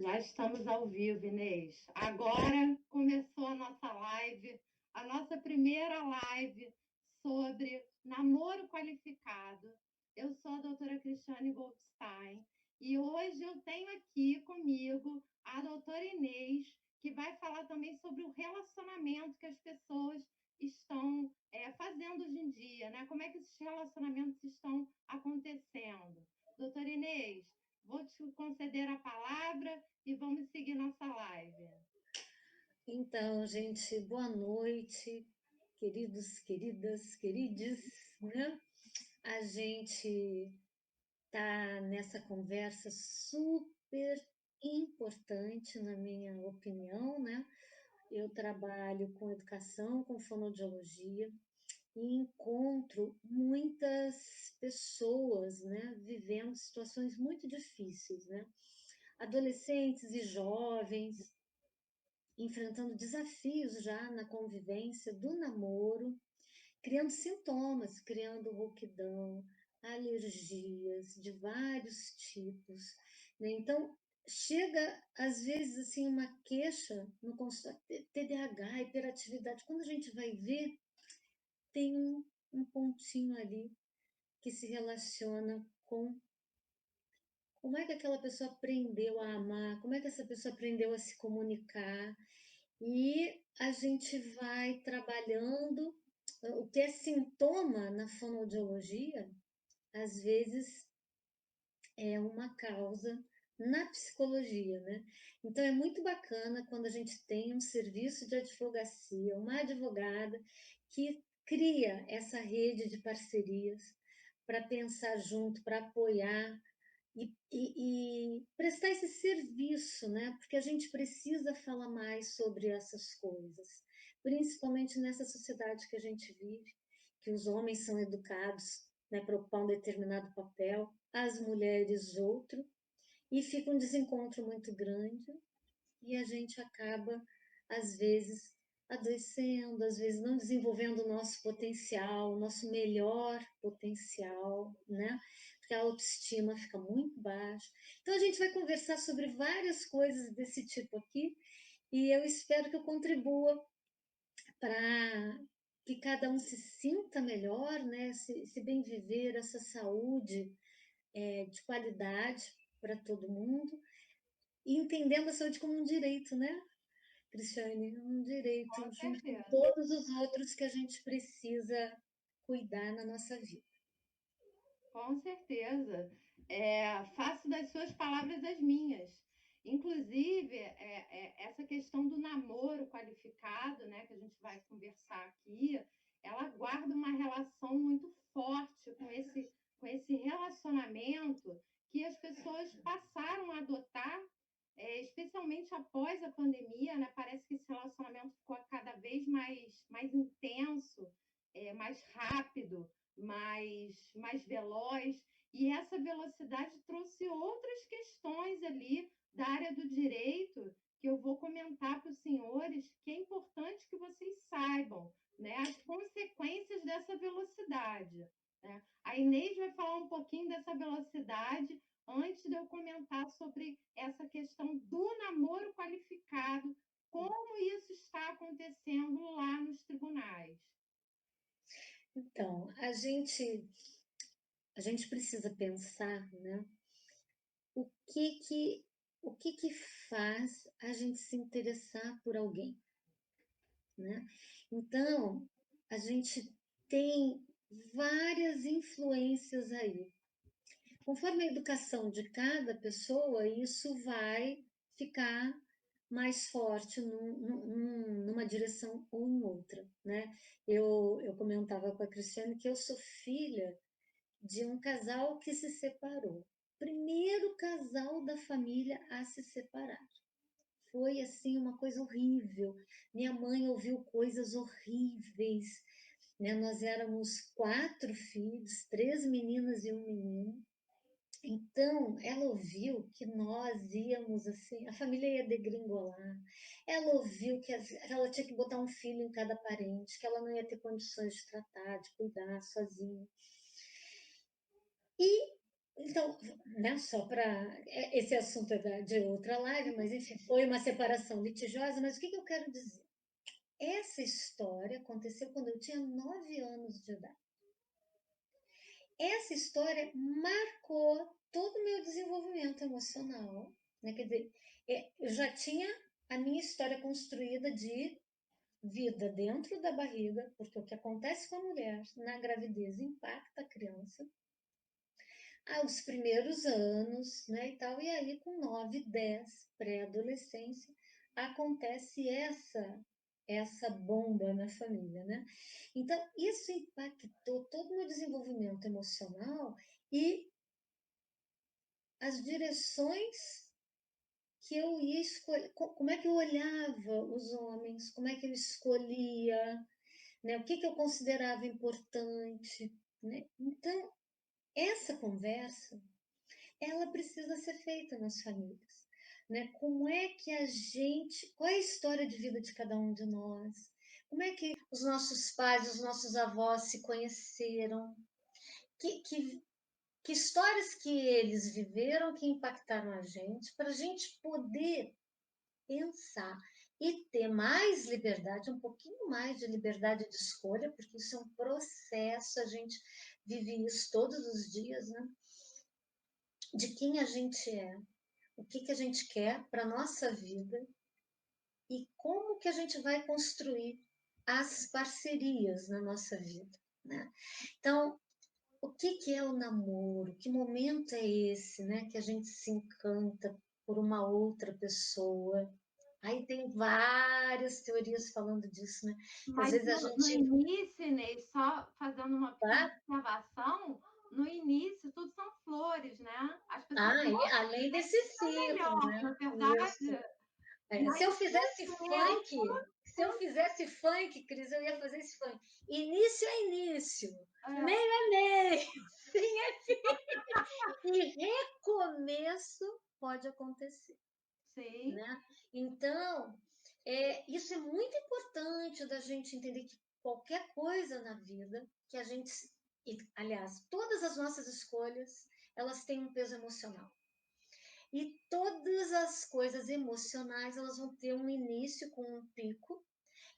Já estamos ao vivo, Inês. Agora começou a nossa live, a nossa primeira live sobre namoro qualificado. Eu sou a doutora Cristiane Goldstein e hoje eu tenho aqui comigo a doutora Inês, que vai falar também sobre o relacionamento que as pessoas estão fazendo hoje em dia, né? Como é que esses relacionamentos estão acontecendo. Doutora Inês, vou te conceder a palavra e vamos seguir nossa live. Então, gente, boa noite, queridos, queridas, querides, né? A gente tá nessa conversa super importante, na minha opinião, né? Eu trabalho com educação, com fonoaudiologia e encontro muitas pessoas, né, vivendo situações muito difíceis, né? Adolescentes e jovens enfrentando desafios já na convivência do namoro, criando sintomas, criando rouquidão, alergias de vários tipos, né? Então, chega às vezes assim uma queixa no consultório, TDAH, hiperatividade. Quando a gente vai ver, tem um pontinho ali que se relaciona com como é que aquela pessoa aprendeu a amar, como é que essa pessoa aprendeu a se comunicar. E a gente vai trabalhando o que é sintoma na fonoaudiologia, às vezes é uma causa na psicologia, né? Então é muito bacana quando a gente tem um serviço de advocacia, uma advogada que cria essa rede de parcerias para pensar junto, para apoiar e prestar esse serviço, né? Porque a gente precisa falar mais sobre essas coisas, principalmente nessa sociedade que a gente vive, que os homens são educados, né, para ocupar um determinado papel, as mulheres outro, e fica um desencontro muito grande, e a gente acaba, às vezes, adoecendo, às vezes não desenvolvendo o nosso potencial, o nosso melhor potencial, né? Porque a autoestima fica muito baixa. Então a gente vai conversar sobre várias coisas desse tipo aqui, e eu espero que eu contribua para que cada um se sinta melhor, né? Se bem viver essa saúde de qualidade para todo mundo, e entendendo a saúde como um direito, né? Cristiane, um direito Com junto com certeza. todos os outros que a gente precisa cuidar na nossa vida. Com certeza. Faço das suas palavras as minhas. Inclusive, essa questão do namoro qualificado, né, que a gente vai conversar aqui, ela guarda uma relação muito forte com esse relacionamento que as pessoas passaram a adotar, especialmente após a pandemia, né? Parece que esse relacionamento ficou cada vez mais intenso, mais rápido, mais veloz, e essa velocidade trouxe outras questões ali da área do direito que eu vou comentar para os senhores, que é importante que vocês saibam, né, as consequências dessa velocidade. Né? A Inês vai falar um pouquinho dessa velocidade antes de eu comentar sobre essa questão do namoro qualificado, como isso está acontecendo lá nos tribunais. Então, a gente precisa pensar, né? O que que o que que faz a gente se interessar por alguém, né? Então, a gente tem várias influências aí. Conforme a educação de cada pessoa, isso vai ficar mais forte numa direção ou em outra, né? Eu comentava com a Cristiane que eu sou filha de um casal que se separou. Primeiro casal da família a se separar. Foi assim uma coisa horrível. Minha mãe ouviu coisas horríveis, né? Nós éramos 4 filhos, 3 meninas e um menino. Então, ela ouviu que nós íamos assim, a família ia degringolar. Ela ouviu que ela tinha que botar um filho em cada parente, que ela não ia ter condições de tratar, de cuidar sozinha. E Então, né, só para. Esse assunto é de outra live, mas enfim, foi uma separação litigiosa. Mas o que eu quero dizer? Essa história aconteceu quando eu tinha 9 anos de idade. Essa história marcou todo o meu desenvolvimento emocional, né? Quer dizer, eu já tinha a minha história construída de vida dentro da barriga, porque o que acontece com a mulher na gravidez impacta a criança. Os primeiros anos, né, e tal, e aí com 9, 10, pré-adolescência, acontece essa bomba na família, né? Então, isso impactou todo o meu desenvolvimento emocional e as direções que eu ia escolher, como é que eu olhava os homens, como é que eu escolhia, né? O que eu considerava importante, né? Então, essa conversa, ela precisa ser feita nas famílias, né? Como é que a gente, qual é a história de vida de cada um de nós? Como é que os nossos pais, os nossos avós se conheceram? Que histórias que eles viveram que impactaram a gente, para a gente poder pensar e ter mais liberdade, um pouquinho mais de liberdade de escolha, porque isso é um processo, a gente vive isso todos os dias, né? De quem a gente é, o que a gente quer para a nossa vida e como que a gente vai construir as parcerias na nossa vida, né? Então, o que é o namoro? Que momento é esse, né? Que a gente se encanta por uma outra pessoa. Aí tem várias teorias falando disso, né? Que às Mas vezes a no gente. início, Inês, só fazendo uma pequena Tá? observação, no início tudo são flores, né? As pessoas E além desse são ciclo, melhor, né? na verdade. Isso. E Se aí, eu fizesse com o funk, se eu tempo, fizesse funk, Cris, eu ia fazer esse funk. Início é início, é, meio é meio, fim é fim. E recomeço pode acontecer, sim, né? Então, isso é muito importante da gente entender que qualquer coisa na vida que a gente, aliás, todas as nossas escolhas, elas têm um peso emocional. E todas as coisas emocionais, elas vão ter um início com um pico,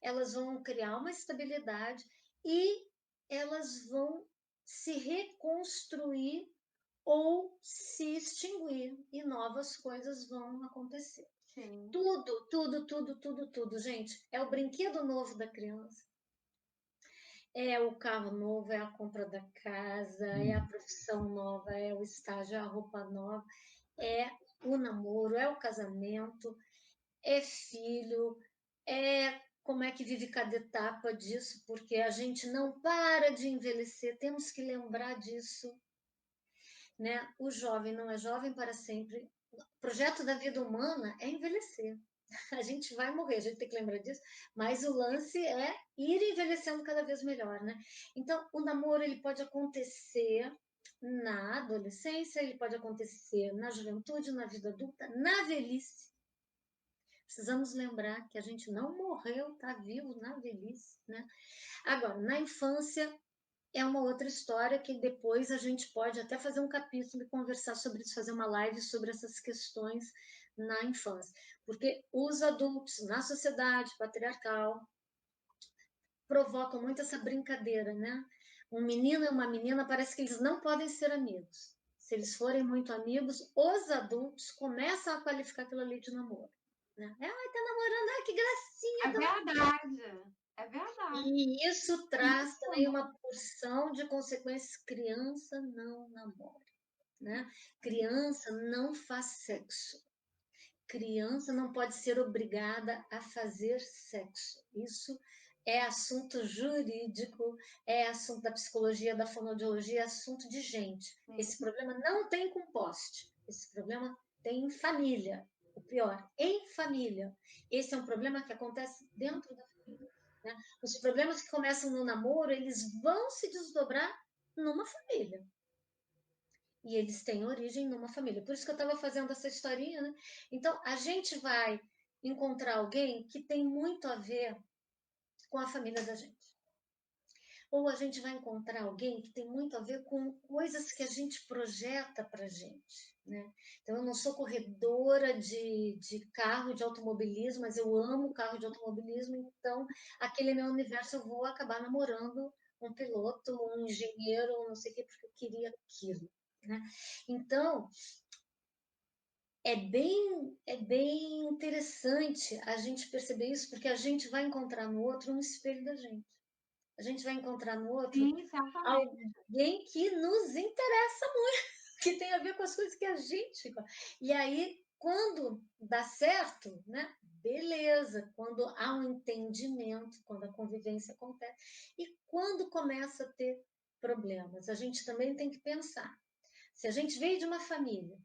elas vão criar uma estabilidade e elas vão se reconstruir ou se extinguir e novas coisas vão acontecer. sim. Tudo, tudo, tudo, tudo, tudo, gente. É o brinquedo novo da criança, é o carro novo, é a compra da casa, é a profissão nova, é o estágio, é a roupa nova, é o namoro, é o casamento, é filho, é como é que vive cada etapa disso, porque a gente não para de envelhecer, temos que lembrar disso, né? O jovem não é jovem para sempre. O projeto da vida humana é envelhecer. A gente vai morrer, a gente tem que lembrar disso, mas o lance é ir envelhecendo cada vez melhor, né? Então, o namoro ele pode acontecer na adolescência, ele pode acontecer na juventude, na vida adulta, na velhice. Precisamos lembrar que a gente não morreu, está vivo na velhice, né? Agora, na infância é uma outra história que depois a gente pode até fazer um capítulo e conversar sobre isso, fazer uma live sobre essas questões na infância. Porque os adultos na sociedade patriarcal provocam muito essa brincadeira, né? Um menino e uma menina parece que eles não podem ser amigos. Se eles forem muito amigos, os adultos começam a qualificar aquilo ali de namoro. Né? Ai, tá namorando, ai, que É gracinha, tá namorando. verdade. É verdade. E isso É traz muito também comum. uma porção de consequências. Criança não namora, né? Criança não faz sexo. Criança não pode ser obrigada a fazer sexo. Isso é assunto jurídico, é assunto da psicologia, da fonoaudiologia, é assunto de gente. Sim. Esse problema não tem com poste, esse problema tem em família. O pior, em família. Esse é um problema que acontece dentro da família. Né? Os problemas que começam no namoro, eles vão se desdobrar numa família. E eles têm origem numa família. Por isso que eu estava fazendo essa historinha, né? Então, a gente vai encontrar alguém que tem muito a ver com a família da gente. ou a gente vai encontrar alguém que tem muito a ver com coisas que a gente projeta para a gente, né? Então, eu não sou corredora de carro de automobilismo, mas eu amo carro de automobilismo, então aquele meu universo eu vou acabar namorando um piloto, um engenheiro, não sei o quê, porque eu queria aquilo, né? Então, é bem interessante a gente perceber isso, porque a gente vai encontrar no outro um espelho da gente. A gente vai encontrar no outro Sim, certamente. alguém que nos interessa muito, que tem a ver com as coisas que a gente. E aí, quando dá certo, né? Beleza, quando há um entendimento, quando a convivência acontece, e quando começa a ter problemas, a gente também tem que pensar. Se a gente veio de uma família,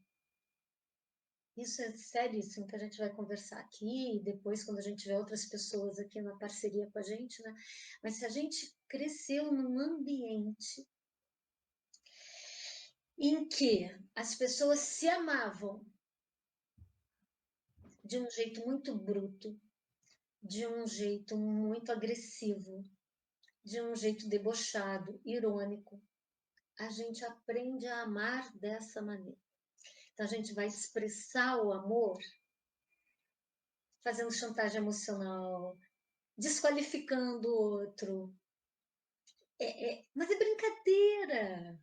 isso é seríssimo que a gente vai conversar aqui, e depois, quando a gente tiver outras pessoas aqui na parceria com a gente, né? Mas se a gente cresceu num ambiente em que as pessoas se amavam de um jeito muito bruto, de um jeito muito agressivo, de um jeito debochado, irônico, a gente aprende a amar dessa maneira. Então, a gente vai expressar o amor fazendo chantagem emocional, desqualificando o outro. Mas é brincadeira.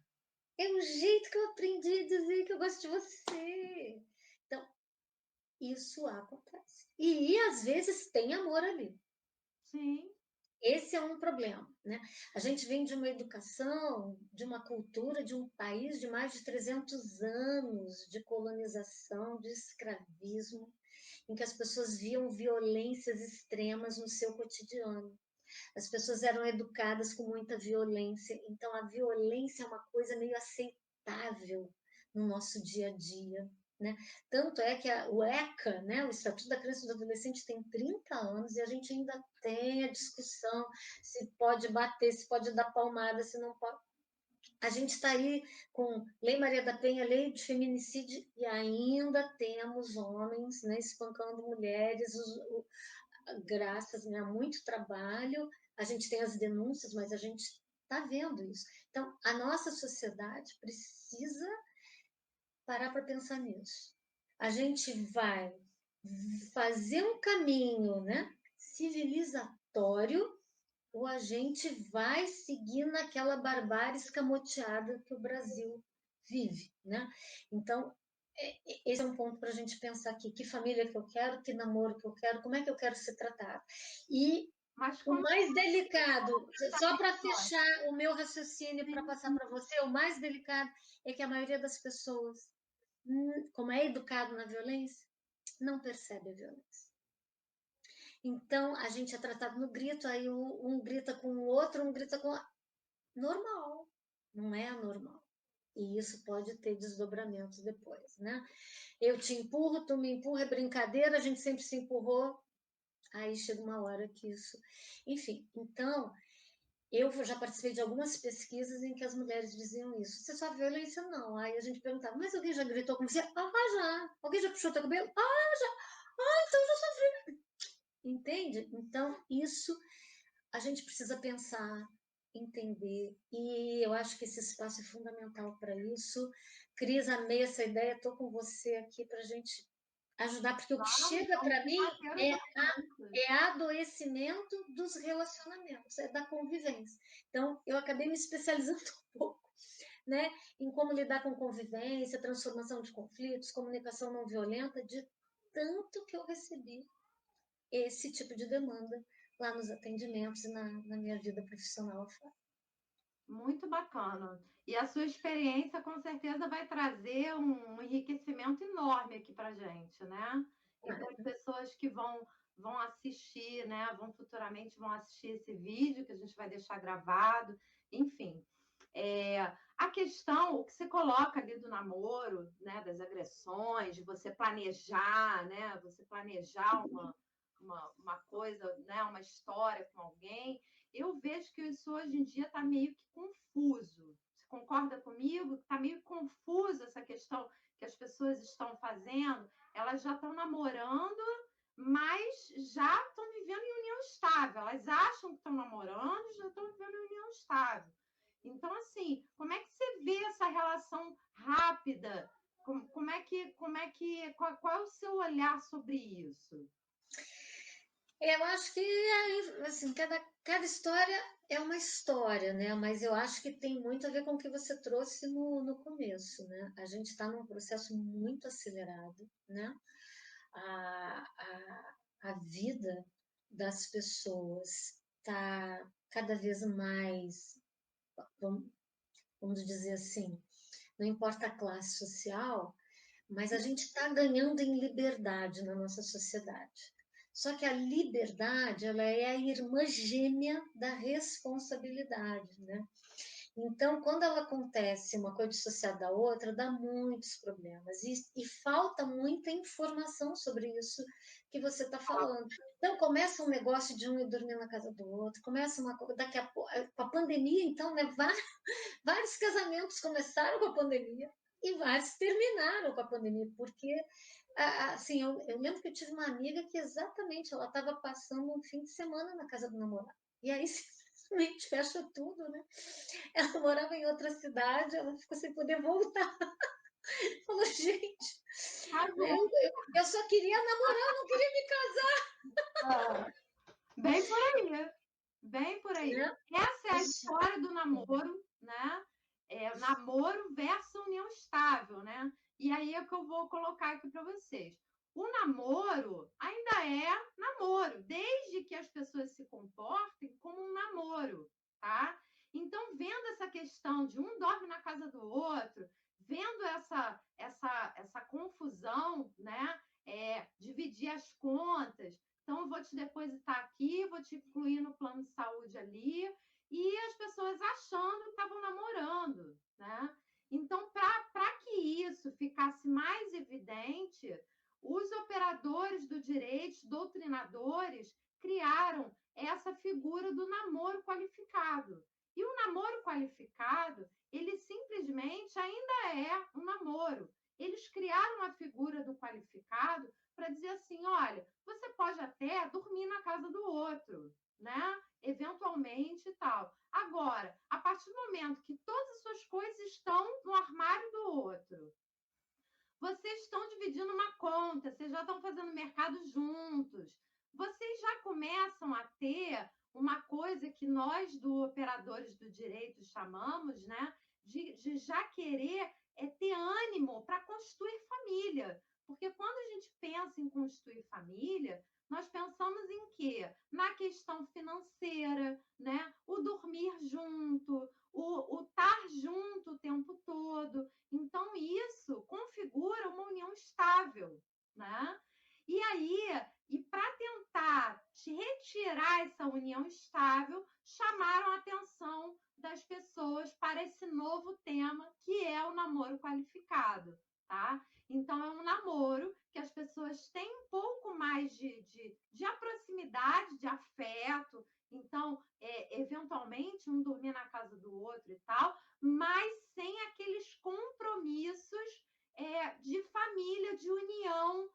É o jeito que eu aprendi a dizer que eu gosto de você. Então, isso acontece. E às vezes tem amor ali. Sim. Esse é um problema, né? A gente vem de uma educação, de uma cultura, de um país de mais de 300 anos de colonização, de escravismo, em que as pessoas viam violências extremas no seu cotidiano. As pessoas eram educadas com muita violência, então a violência é uma coisa meio aceitável no nosso dia a dia, né? Tanto é que o ECA, né, o Estatuto da Criança e do Adolescente, tem 30 anos e a gente ainda tem a discussão se pode bater, se pode dar palmada, se não pode. A gente está aí com Lei Maria da Penha, lei de feminicídio, e ainda temos homens, né, espancando mulheres, graças, né, a muito trabalho, a gente tem as denúncias, mas a gente está vendo isso. Então, a nossa sociedade precisa parar para pensar nisso. A gente vai fazer um caminho, né, civilizatório, ou a gente vai seguir naquela barbárie escamoteada que o Brasil vive, né? Então, esse é um ponto para a gente pensar aqui, que família que eu quero, que namoro que eu quero, como é que eu quero ser tratada. E Mas o como mais delicado, só para pode? fechar o meu raciocínio, para Sim. passar para você, o mais delicado é que a maioria das pessoas, como é educado na violência, não percebe a violência. Então, a gente é tratado no grito, aí um grita com o outro, um grita com a... Normal, não é anormal. E isso pode ter desdobramentos depois, né? Eu te empurro, tu me empurra, é brincadeira, a gente sempre se empurrou, aí chega uma hora que isso... Enfim, então, eu já participei de algumas pesquisas em que as mulheres diziam isso. Você sofre violência? Não. Aí a gente perguntava, mas alguém já gritou com você? Ah, já. Alguém já puxou teu cabelo? Ah, já. Ah, então já sofri. Entende? Então, isso a gente precisa pensar, entender, e eu acho que esse espaço é fundamental para isso. Cris, amei essa ideia, estou com você aqui para a gente ajudar, porque o que Vamos, chega vamos para mim combater os assuntos. é adoecimento dos relacionamentos, é da convivência. Então, eu acabei me especializando um pouco, né, em como lidar com convivência, transformação de conflitos, comunicação não violenta, de tanto que eu recebi esse tipo de demanda lá nos atendimentos e na minha vida profissional. Muito bacana. E a sua experiência, com certeza, vai trazer um enriquecimento enorme aqui para a gente, né? E para as pessoas que vão assistir, né? Futuramente vão assistir esse vídeo que a gente vai deixar gravado. Enfim, a questão, o que você coloca ali do namoro, né? Das agressões, de você planejar, né? Você planejar uma coisa, né? Uma história com alguém. Eu vejo que isso hoje em dia está meio que confuso. Você concorda comigo? Está meio confuso essa questão que as pessoas estão fazendo. Elas já estão namorando, mas já estão vivendo em união estável. Elas acham que estão namorando e já estão vivendo em união estável. Então, assim, como é que você vê essa relação rápida? Qual é o seu olhar sobre isso? Eu acho que assim, cada história é uma história, né? Mas eu acho que tem muito a ver com o que você trouxe no começo, né? A gente está num processo muito acelerado, né? A vida das pessoas está cada vez mais, vamos, vamos dizer assim, não importa a classe social, mas a gente está ganhando em liberdade na nossa sociedade. Só que a liberdade, ela é a irmã gêmea da responsabilidade, né? Então, quando ela acontece uma coisa dissociada da outra, dá muitos problemas. E falta muita informação sobre isso que você está falando. Então, começa um negócio de um ir dormir na casa do outro, começa uma coisa, daqui a pouco, com a pandemia, então, né, vários casamentos começaram com a pandemia e vários terminaram com a pandemia, porque, assim, eu lembro que eu tive uma amiga que exatamente ela estava passando um fim de semana na casa do namorado. E aí simplesmente fecha tudo, né? Ela morava em outra cidade, ela ficou sem poder voltar. Falou, gente, eu só queria namorar, eu não queria me Ah, bem por aí, bem por aí. casar. Essa é a história do namoro, né? Namoro versus união estável, né? E aí é que eu vou colocar aqui para vocês. O namoro ainda é namoro, desde que as pessoas se comportem como um namoro, tá? Então, vendo essa questão de um dorme na casa do outro, vendo essa confusão, né? Dividir as contas. Então, eu vou te depositar aqui, vou te incluir no plano de saúde ali, e as pessoas achando que estavam namorando, né? Então, para que isso ficasse mais evidente, os operadores do direito, doutrinadores, criaram essa figura do namoro qualificado. E o namoro qualificado, ele simplesmente ainda é um namoro. Eles criaram a figura do qualificado para dizer assim, olha, você pode até dormir na casa do outro, né? Eventualmente e tal. Agora, a partir do momento que todas as suas coisas estão no armário do outro, vocês estão dividindo uma conta, vocês já estão fazendo mercado juntos, vocês já começam a ter uma coisa que nós, do operadores do direito, chamamos, né, de já querer ter ânimo para constituir família. Porque quando a gente pensa em constituir família, nós pensamos em quê? Na questão financeira, né? O dormir junto, o estar junto o tempo todo. Então, isso configura uma união estável, né? E aí, para tentar retirar essa união estável, chamaram a atenção das pessoas para esse novo tema, que é o namoro qualificado, tá? Então, é um namoro que as pessoas têm um pouco mais de proximidade, de afeto. Então, eventualmente, um dormir na casa do outro e tal, mas sem aqueles compromissos de família, de união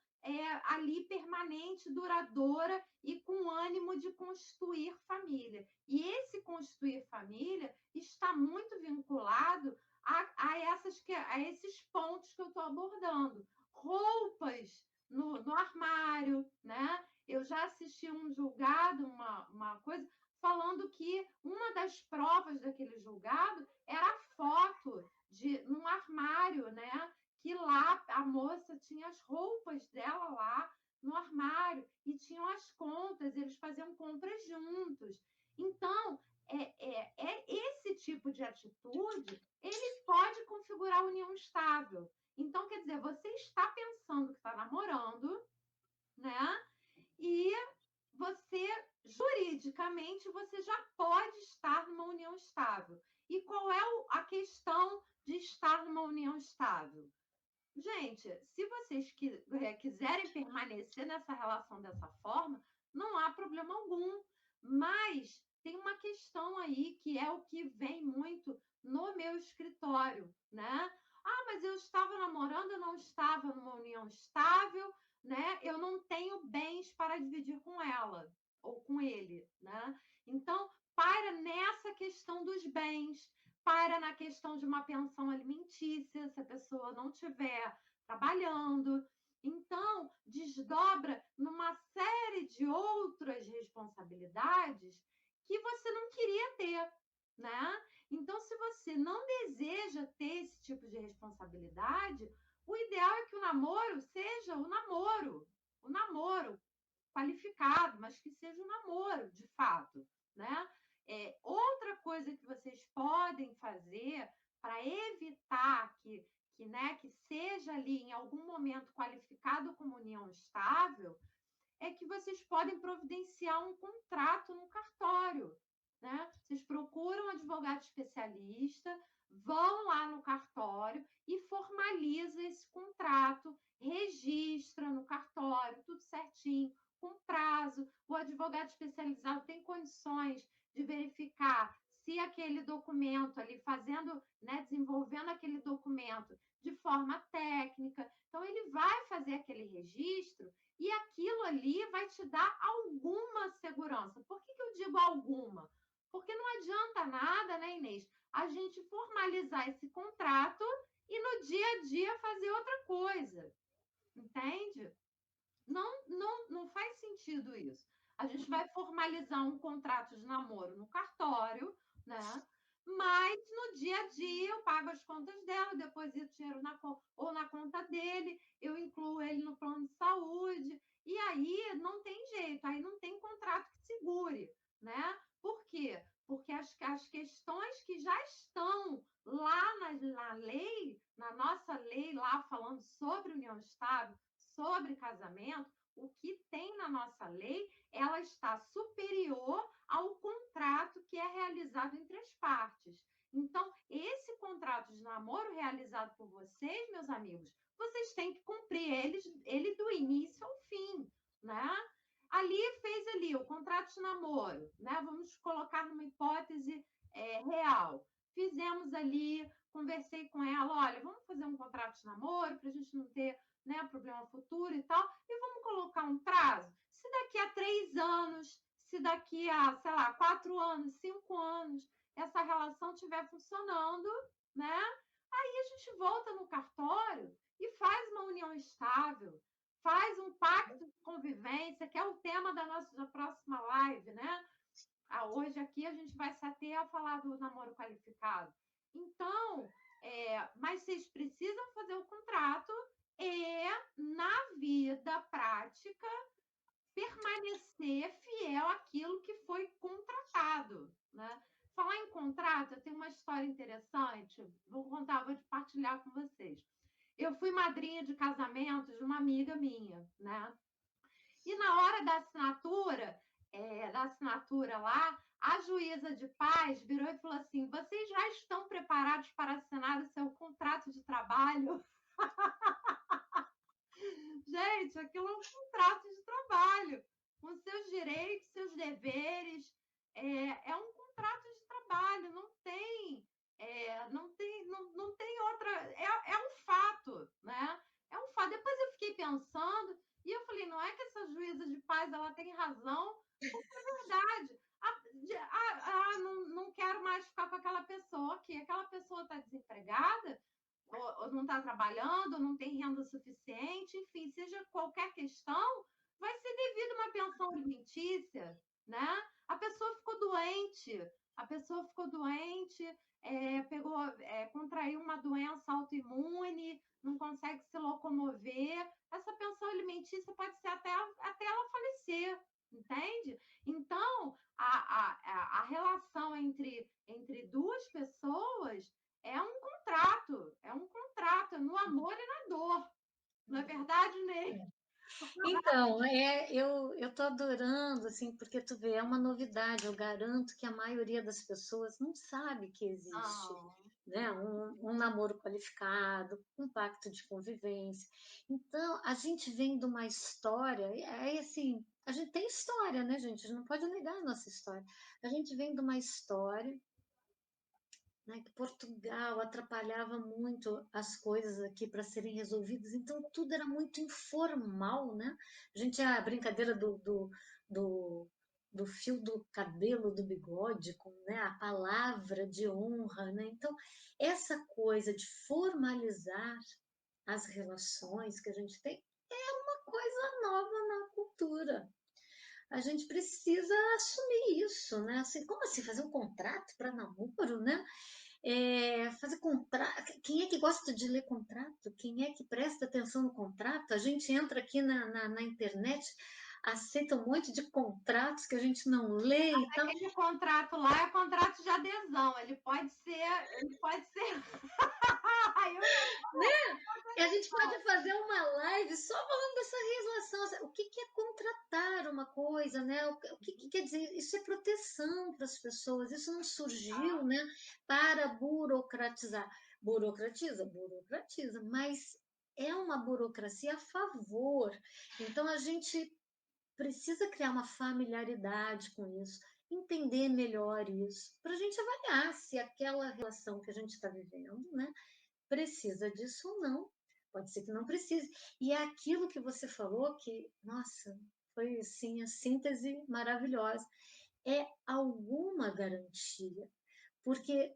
ali permanente, duradoura e com ânimo de constituir família. E esse constituir família está muito vinculado a esses pontos que eu estou abordando. Roupas no armário, né? Eu já assisti um julgado, uma coisa, falando que uma das provas daquele julgado era a foto num armário, né? Que lá a moça tinha as roupas dela lá no armário e tinham as contas, eles faziam compras juntos. Então, esse tipo de atitude, ele pode configurar união estável. Então, quer dizer, você está pensando que está namorando, né? E você, juridicamente, você já pode estar numa união estável. E qual é a questão de estar numa união estável? Gente, se vocês quiserem permanecer nessa relação dessa forma, não há problema algum. Mas tem uma questão aí que é o que vem muito no meu escritório, né? Ah, mas eu estava namorando, eu não estava numa união estável, né? Eu não tenho bens para dividir com ela ou com ele, né? Então, para nessa questão dos bens, para na questão de uma pensão alimentícia, se a pessoa não tiver trabalhando. Então, desdobra numa série de outras responsabilidades que você não queria ter, né? Então, se você não deseja ter esse tipo de responsabilidade, o ideal é que o namoro seja o namoro qualificado, mas que seja um namoro, de fato, né? Outra coisa que vocês podem fazer para evitar que seja ali em algum momento qualificado como união estável é que vocês podem providenciar um contrato no cartório, né? Vocês procuram um advogado especialista, vão lá no cartório e formaliza esse contrato, registra no cartório, tudo certinho, com prazo. O advogado especializado tem condições de verificar se aquele documento ali, fazendo, né, desenvolvendo aquele documento de forma técnica. Então, ele vai fazer aquele registro e aquilo ali vai te dar alguma segurança. Por que eu digo alguma? Porque não adianta nada, né, Inês? A gente formalizar esse contrato e no dia a dia fazer outra coisa. Entende? Não faz sentido isso. A gente vai formalizar um contrato de namoro no cartório, né? Mas no dia a dia eu pago as contas dela, deposito dinheiro ou na conta dele, eu incluo ele no plano de saúde, e aí não tem jeito, aí não tem contrato que segure, né? Por quê? Porque as questões que já estão lá na lei, na nossa lei lá falando sobre união estável, sobre casamento, o que tem na nossa lei, ela está superior ao contrato que é realizado entre as partes. Então, esse contrato de namoro realizado por vocês, meus amigos, vocês têm que cumprir ele do início ao fim, né? Ali fez ali o contrato de namoro, né? Vamos colocar numa hipótese real. Fizemos ali, conversei com ela, olha, vamos fazer um contrato de namoro para a gente não ter, né, problema futuro e tal, e vamos colocar um prazo. Se daqui a 3 anos, se daqui a, sei lá, 4 anos, 5 anos, essa relação estiver funcionando, né? Aí a gente volta no cartório e faz uma união estável, faz um pacto de convivência, que é o tema da próxima live, né? Hoje aqui a gente vai se ater a falar do namoro qualificado. Então, mas vocês precisam fazer o contrato e, na vida prática, permanecer fiel àquilo que foi contratado, né? Falar em contrato, eu tenho uma história interessante, vou partilhar com vocês. Eu fui madrinha de casamento de uma amiga minha, né? E na hora da assinatura lá, a juíza de paz virou e falou assim: vocês já estão preparados para assinar o seu contrato de trabalho? Gente, aquilo é um contrato de trabalho, com seus direitos, seus deveres. É um contrato de trabalho, não tem outra. É um fato, né? É um fato. Depois eu fiquei pensando e eu falei, não é que essa juíza de paz ela tem razão, porque é verdade. Não quero mais ficar com aquela pessoa aqui. Aquela pessoa está desempregada, ou não está trabalhando, ou não tem renda suficiente, enfim, seja qualquer questão, vai ser devido a uma pensão alimentícia, né? A pessoa ficou doente, contraiu uma doença autoimune, não consegue se locomover. Essa pensão alimentícia pode ser até ela falecer, entende? Então, a relação entre duas pessoas é um contrato, no amor e na dor. Não é verdade, Ney? Então, eu estou adorando, assim, porque tu vê, é uma novidade. Eu garanto que a maioria das pessoas não sabe que existe, Não, né, não. um namoro qualificado, um pacto de convivência. Então, a gente vem de uma história, assim, a gente tem história, né, gente? A gente não pode negar a nossa história. A gente vem de uma história né, que Portugal atrapalhava muito as coisas aqui para serem resolvidas, então tudo era muito informal, né? A gente tinha a brincadeira do, do fio do cabelo, do bigode, com, né, a palavra de honra, né? Então, essa coisa de formalizar as relações que a gente tem é uma coisa nova na cultura. A gente precisa assumir isso, né? Assim, como assim fazer um contrato para namoro, né? Fazer contrato. Quem é que gosta de ler contrato? Quem é que presta atenção no contrato? A gente entra aqui na internet, aceita um monte de contratos que a gente não lê e tal. Aquele contrato lá é contrato de adesão, ele pode ser. Eu E a gente pode fazer uma live só falando dessa relação. O que é contratar uma coisa, né? O que quer dizer? Isso é proteção para as pessoas. Isso não surgiu, né, para burocratizar. Burocratiza, burocratiza, mas é uma burocracia a favor. Então a gente precisa criar uma familiaridade com isso, entender melhor isso, para a gente avaliar se aquela relação que a gente está vivendo, né, precisa disso ou não. Pode ser que não precise. E é aquilo que você falou que, nossa, foi assim a síntese maravilhosa. É alguma garantia, porque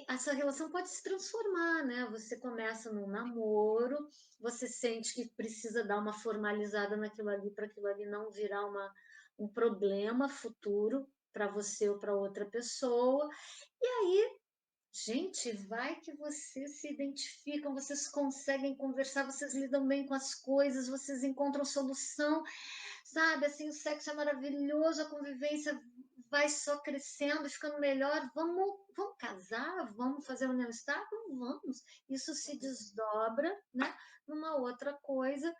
essa relação pode se transformar, né? Você começa num namoro, você sente que precisa dar uma formalizada naquilo ali para aquilo ali não virar um problema futuro para você ou para outra pessoa. E aí, gente, vai que vocês se identificam, vocês conseguem conversar, vocês lidam bem com as coisas, vocês encontram solução, sabe? Assim, o sexo é maravilhoso, a convivência vai só crescendo, ficando melhor. Vamos casar? Vamos fazer união estável? Vamos. Isso se desdobra, né, numa outra coisa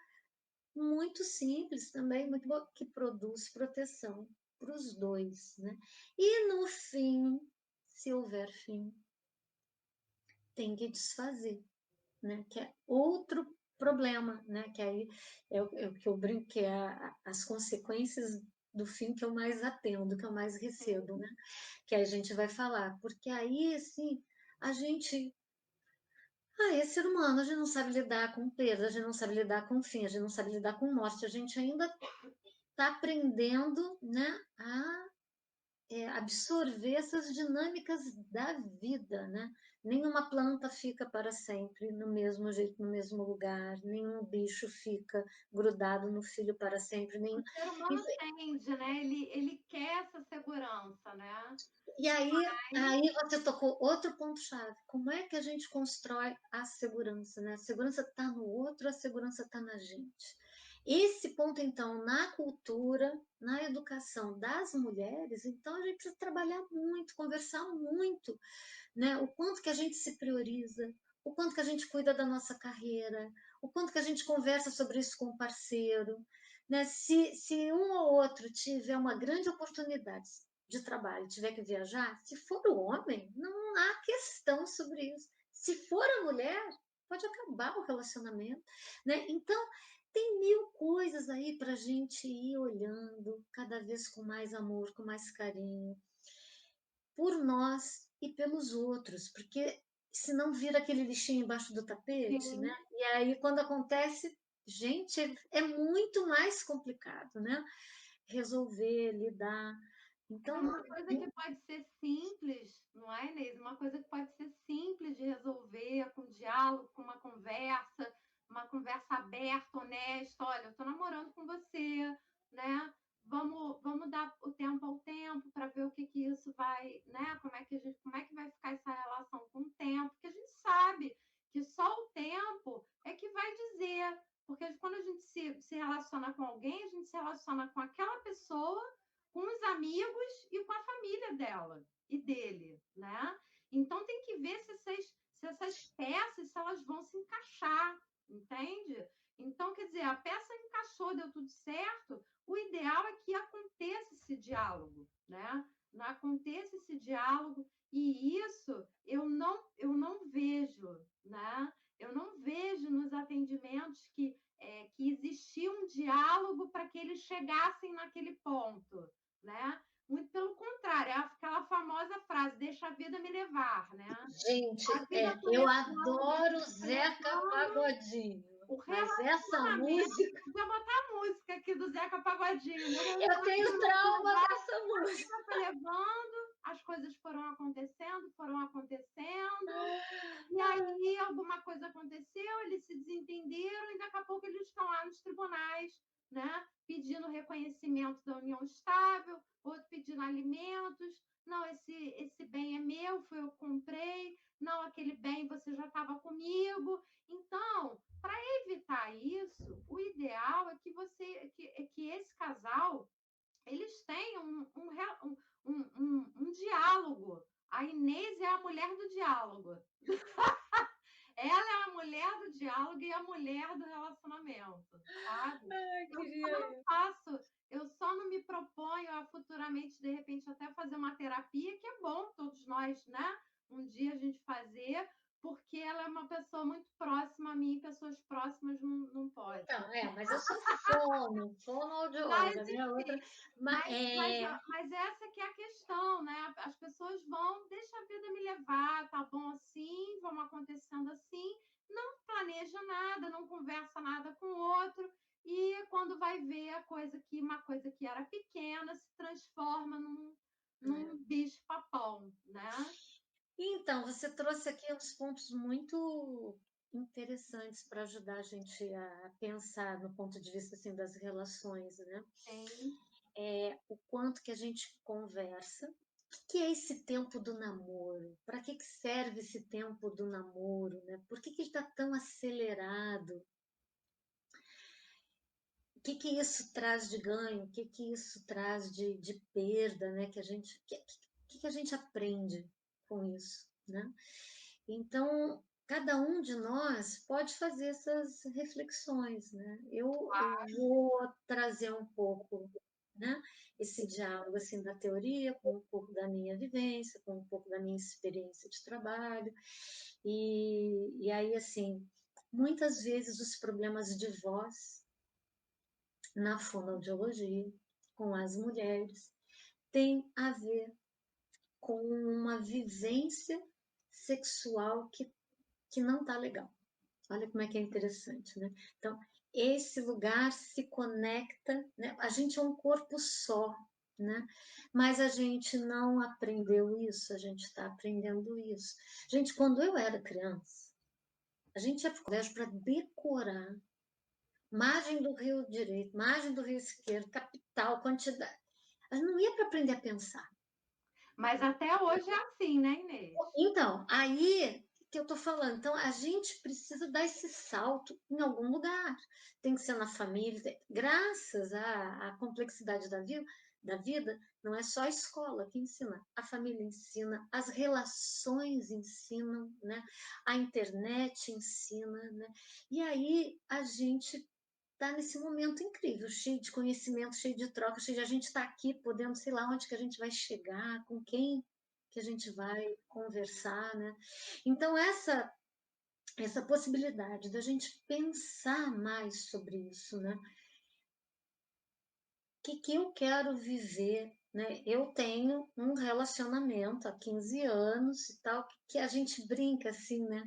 muito simples também, muito boa, que produz proteção para os dois, né? E no fim, se houver fim, tem que desfazer, né? Que é outro problema, né? Que aí é o que eu brinco, que é as consequências do fim que eu mais atendo, que eu mais recebo, né? Que a gente vai falar, porque aí, assim, a gente é ser humano, a gente não sabe lidar com perda, a gente não sabe lidar com fim, a gente não sabe lidar com morte, a gente ainda está aprendendo, né, a absorver essas dinâmicas da vida, né? Nenhuma planta fica para sempre no mesmo jeito, no mesmo lugar, nenhum bicho fica grudado no filho para sempre, O nenhum... ser humano tende, né? Ele quer essa segurança, né? E aí Mas você tocou outro ponto-chave. Como é que a gente constrói a segurança, né? A segurança está no outro, a segurança está na gente. Esse ponto, então, na cultura, na educação das mulheres, então a gente precisa trabalhar muito, conversar muito, né? O quanto que a gente se prioriza, o quanto que a gente cuida da nossa carreira, o quanto que a gente conversa sobre isso com o parceiro, né? Se um ou outro tiver uma grande oportunidade de trabalho, tiver que viajar, se for o homem, não há questão sobre isso. Se for a mulher, pode acabar o relacionamento, né? Então, tem mil coisas aí para a gente ir olhando, cada vez com mais amor, com mais carinho, por nós e pelos outros, porque senão vira aquele lixinho embaixo do tapete, né? sim, E aí, quando acontece, gente, é muito mais complicado, né? Resolver, lidar. é Então, uma coisa que pode ser simples, não é, Inês? Uma coisa que pode ser simples de resolver com diálogo, com uma conversa aberta, honesta. Olha, eu estou namorando com você, né? Vamos dar o tempo ao tempo para ver o que isso vai, né? Como é que vai ficar essa relação com o tempo? Porque a gente sabe que só o tempo é que vai dizer. Porque quando a gente se relaciona com alguém, a gente se relaciona com aquela pessoa, com os amigos e com a família dela e dele, né? Então tem que ver se essas peças se elas vão se encaixar, entende? Então, quer dizer, a peça encaixou, deu tudo certo, o ideal é que aconteça esse diálogo, né? Não aconteça esse diálogo, e isso eu não vejo, né? Eu não vejo nos atendimentos que existia um diálogo para que eles chegassem naquele ponto, né? Muito pelo contrário, é aquela famosa frase, deixa a vida me levar, né? A Gente, vida foi eu levando, a adoro vida foi Zeca levando. Pagodinho, O mas essa relacionamento, música, podia botar a música aqui do Zeca Pagodinho, né? eu tenho trauma dessa A música. vida foi levando, as coisas foram acontecendo, e aí alguma coisa aconteceu, eles se desentenderam e daqui a pouco eles estão lá nos tribunais, né? Pedindo reconhecimento da união estável, outro pedindo alimentos. Não, esse bem é meu, foi eu que comprei. Não, aquele bem você já estava comigo. Então, para evitar isso, o ideal é que esse casal eles têm um diálogo. A Inês é a mulher do diálogo. Ela é a mulher do diálogo e a mulher do relacionamento, sabe? Ai, Eu só não queria. faço, eu só não me proponho a futuramente, de repente, até fazer uma terapia, que é bom todos nós, né? Um dia a gente fazer, porque ela é uma pessoa muito próxima a mim, pessoas próximas não pode. Então, mas eu sou fonoaudióloga, Mas, né? Outra, enfim, mas essa que é a questão, né? As pessoas vão, deixa a vida me levar, tá bom assim, vão acontecendo assim, não planeja nada, não conversa nada com o outro, e quando vai ver uma coisa que era pequena se transforma num bicho-papão, né? Então, você trouxe aqui uns pontos muito interessantes para ajudar a gente a pensar no ponto de vista assim das relações, né? Sim. O quanto que a gente conversa. O que é esse tempo do namoro? Para que serve esse tempo do namoro, né? Por que está tão acelerado? O que isso traz de ganho? O que isso traz de perda, né? Que a gente aprende com isso, né? Então, cada um de nós pode fazer essas reflexões, né? Eu vou trazer um pouco, né, esse diálogo assim da teoria, com um pouco da minha vivência, com um pouco da minha experiência de trabalho, e aí assim, muitas vezes os problemas de voz na fonoaudiologia com as mulheres têm a ver com uma vivência sexual que não está legal. Olha como é que é interessante, né? Então, esse lugar se conecta, né? A gente é um corpo só, né? Mas a gente não aprendeu isso, a gente está aprendendo isso. Gente, quando eu era criança, a gente ia para o colégio para decorar margem do rio direito, margem do rio esquerdo, capital, quantidade. A gente não ia para aprender a pensar. Mas até hoje é assim, né, Inês? Então, aí que eu estou falando. Então, a gente precisa dar esse salto em algum lugar. Tem que ser na família. Graças à complexidade da vida, não é só a escola que ensina. A família ensina, as relações ensinam, né? A internet ensina, né? E aí a gente está nesse momento incrível, cheio de conhecimento, cheio de troca, cheio de a gente está aqui podendo, sei lá, onde que a gente vai chegar, com quem que a gente vai conversar, né? Então, essa possibilidade da gente pensar mais sobre isso, né? O que eu quero viver, né? Eu tenho um relacionamento há 15 anos e tal, que a gente brinca assim, né?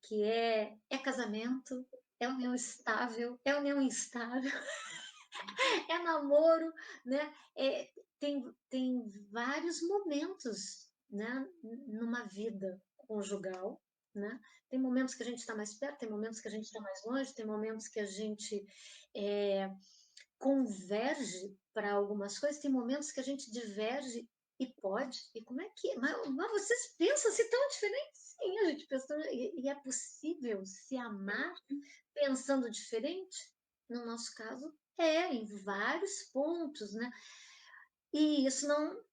Que é casamento, é união estável, é união instável, é namoro, né? Tem vários momentos, né? Numa vida conjugal, né? Tem momentos que a gente está mais perto, tem momentos que a gente está mais longe, tem momentos que a gente converge para algumas coisas, tem momentos que a gente diverge e pode. E como é que é? Mas vocês pensam se tão diferente? Sim, a gente pensa, e é possível se amar pensando diferente? No nosso caso, em vários pontos, né? E isso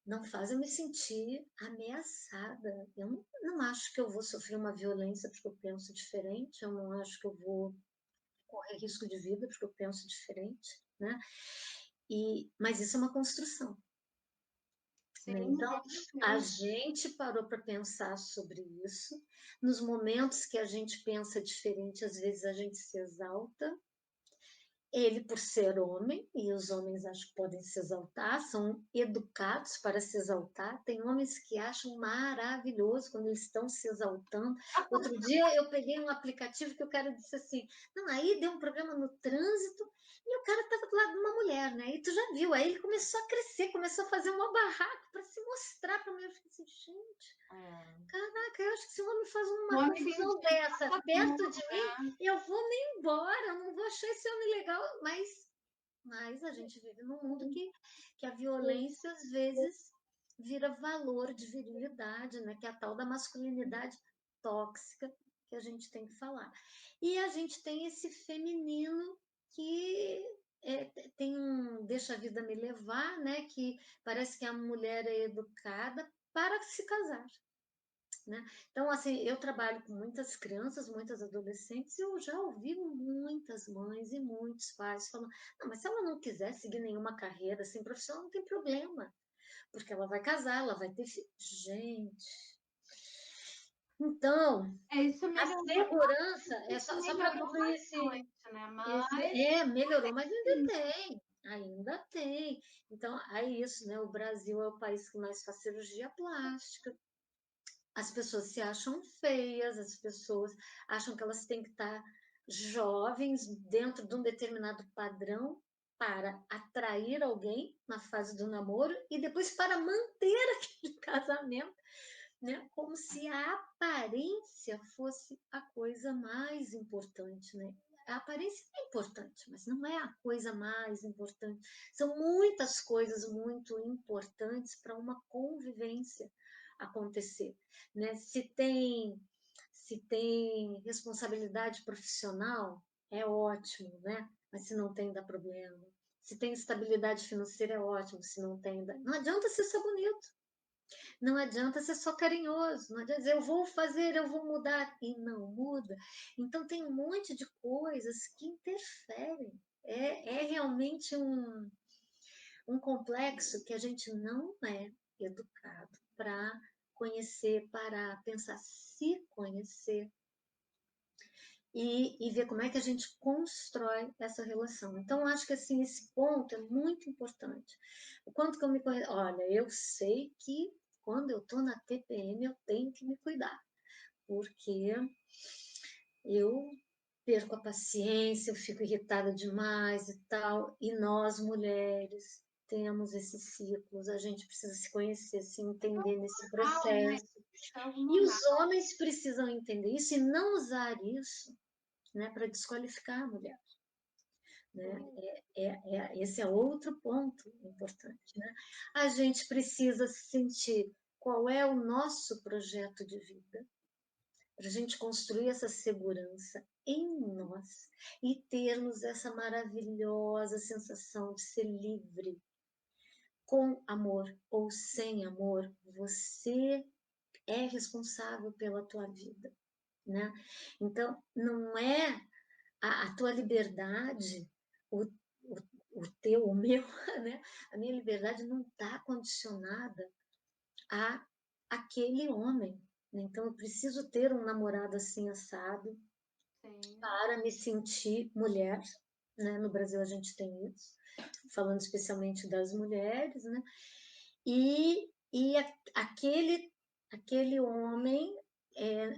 não faz eu me sentir ameaçada. Eu não acho que eu vou sofrer uma violência porque eu penso diferente, eu não acho que eu vou correr risco de vida porque eu penso diferente, né? Mas isso é uma construção, né? Sim, Então, a gente parou para pensar sobre isso. Nos momentos que a gente pensa diferente, às vezes a gente se exalta, ele, por ser homem, e os homens acho que podem se exaltar, são educados para se exaltar. Tem homens que acham maravilhoso quando eles estão se exaltando. Outro dia eu peguei um aplicativo que o cara disse assim: não, aí deu um problema no trânsito e o cara estava do lado de uma mulher, né? E tu já viu, aí ele começou a crescer, começou a fazer uma barraca para se mostrar para mim. Eu fiquei assim, gente, caraca, eu acho que se um homem faz O uma homem tem confusão que dessa todo perto mundo, de mim, né? eu vou me embora, eu não vou achar esse homem legal, mas a gente vive num mundo que a violência às vezes vira valor de virilidade, né? Que é a tal da masculinidade tóxica que a gente tem que falar. E a gente tem esse feminino que tem um deixa a vida me levar, né? Que parece que a mulher é educada para se casar. Né? Então, assim, eu trabalho com muitas crianças, muitas adolescentes, e eu já ouvi muitas mães e muitos pais falando: não, mas se ela não quiser seguir nenhuma carreira assim, profissional, não tem problema, porque ela vai casar, ela vai ter filho. Gente, então, Isso a melhorou, segurança, isso só para melhorou concluir bastante, né? Mas melhorou, mas ainda tem. Então, é isso, né? O Brasil é o país que mais faz cirurgia plástica. As pessoas se acham feias, as pessoas acham que elas têm que estar jovens dentro de um determinado padrão para atrair alguém na fase do namoro e depois para manter aquele casamento, né? Como se a aparência fosse a coisa mais importante, né? A aparência é importante, mas não é a coisa mais importante. São muitas coisas muito importantes para uma convivência acontecer, né? Se tem responsabilidade profissional, é ótimo, né? Mas se não tem, dá problema. Se tem estabilidade financeira, é ótimo. Se não tem, dá... não adianta ser só bonito. Não adianta ser só carinhoso, não adianta dizer eu vou fazer, eu vou mudar, e não muda. Então tem um monte de coisas que interferem. É realmente um complexo que a gente não é educado para conhecer, para pensar, se conhecer e ver como é que a gente constrói essa relação. Então, acho que assim, esse ponto é muito importante. O quanto que eu me conheço. Olha, eu sei que quando eu estou na TPM, eu tenho que me cuidar, porque eu perco a paciência, eu fico irritada demais e tal, e nós mulheres temos esses ciclos, a gente precisa se conhecer, se entender nesse normal, né? processo. Isso é algo E os normal. homens precisam entender isso e não usar isso, né, para desqualificar a mulher. Né? Esse é outro ponto importante. Né? A gente precisa sentir qual é o nosso projeto de vida, para a gente construir essa segurança em nós e termos essa maravilhosa sensação de ser livre. Com amor ou sem amor, você é responsável pela tua vida. Né? Então, não é a tua liberdade, o, o, o meu, né? A minha liberdade não está condicionada a aquele homem. Né? Então, eu preciso ter um namorado assim assado Sim. para me sentir mulher. Né? No Brasil a gente tem isso, falando especialmente das mulheres, né? E aquele homem,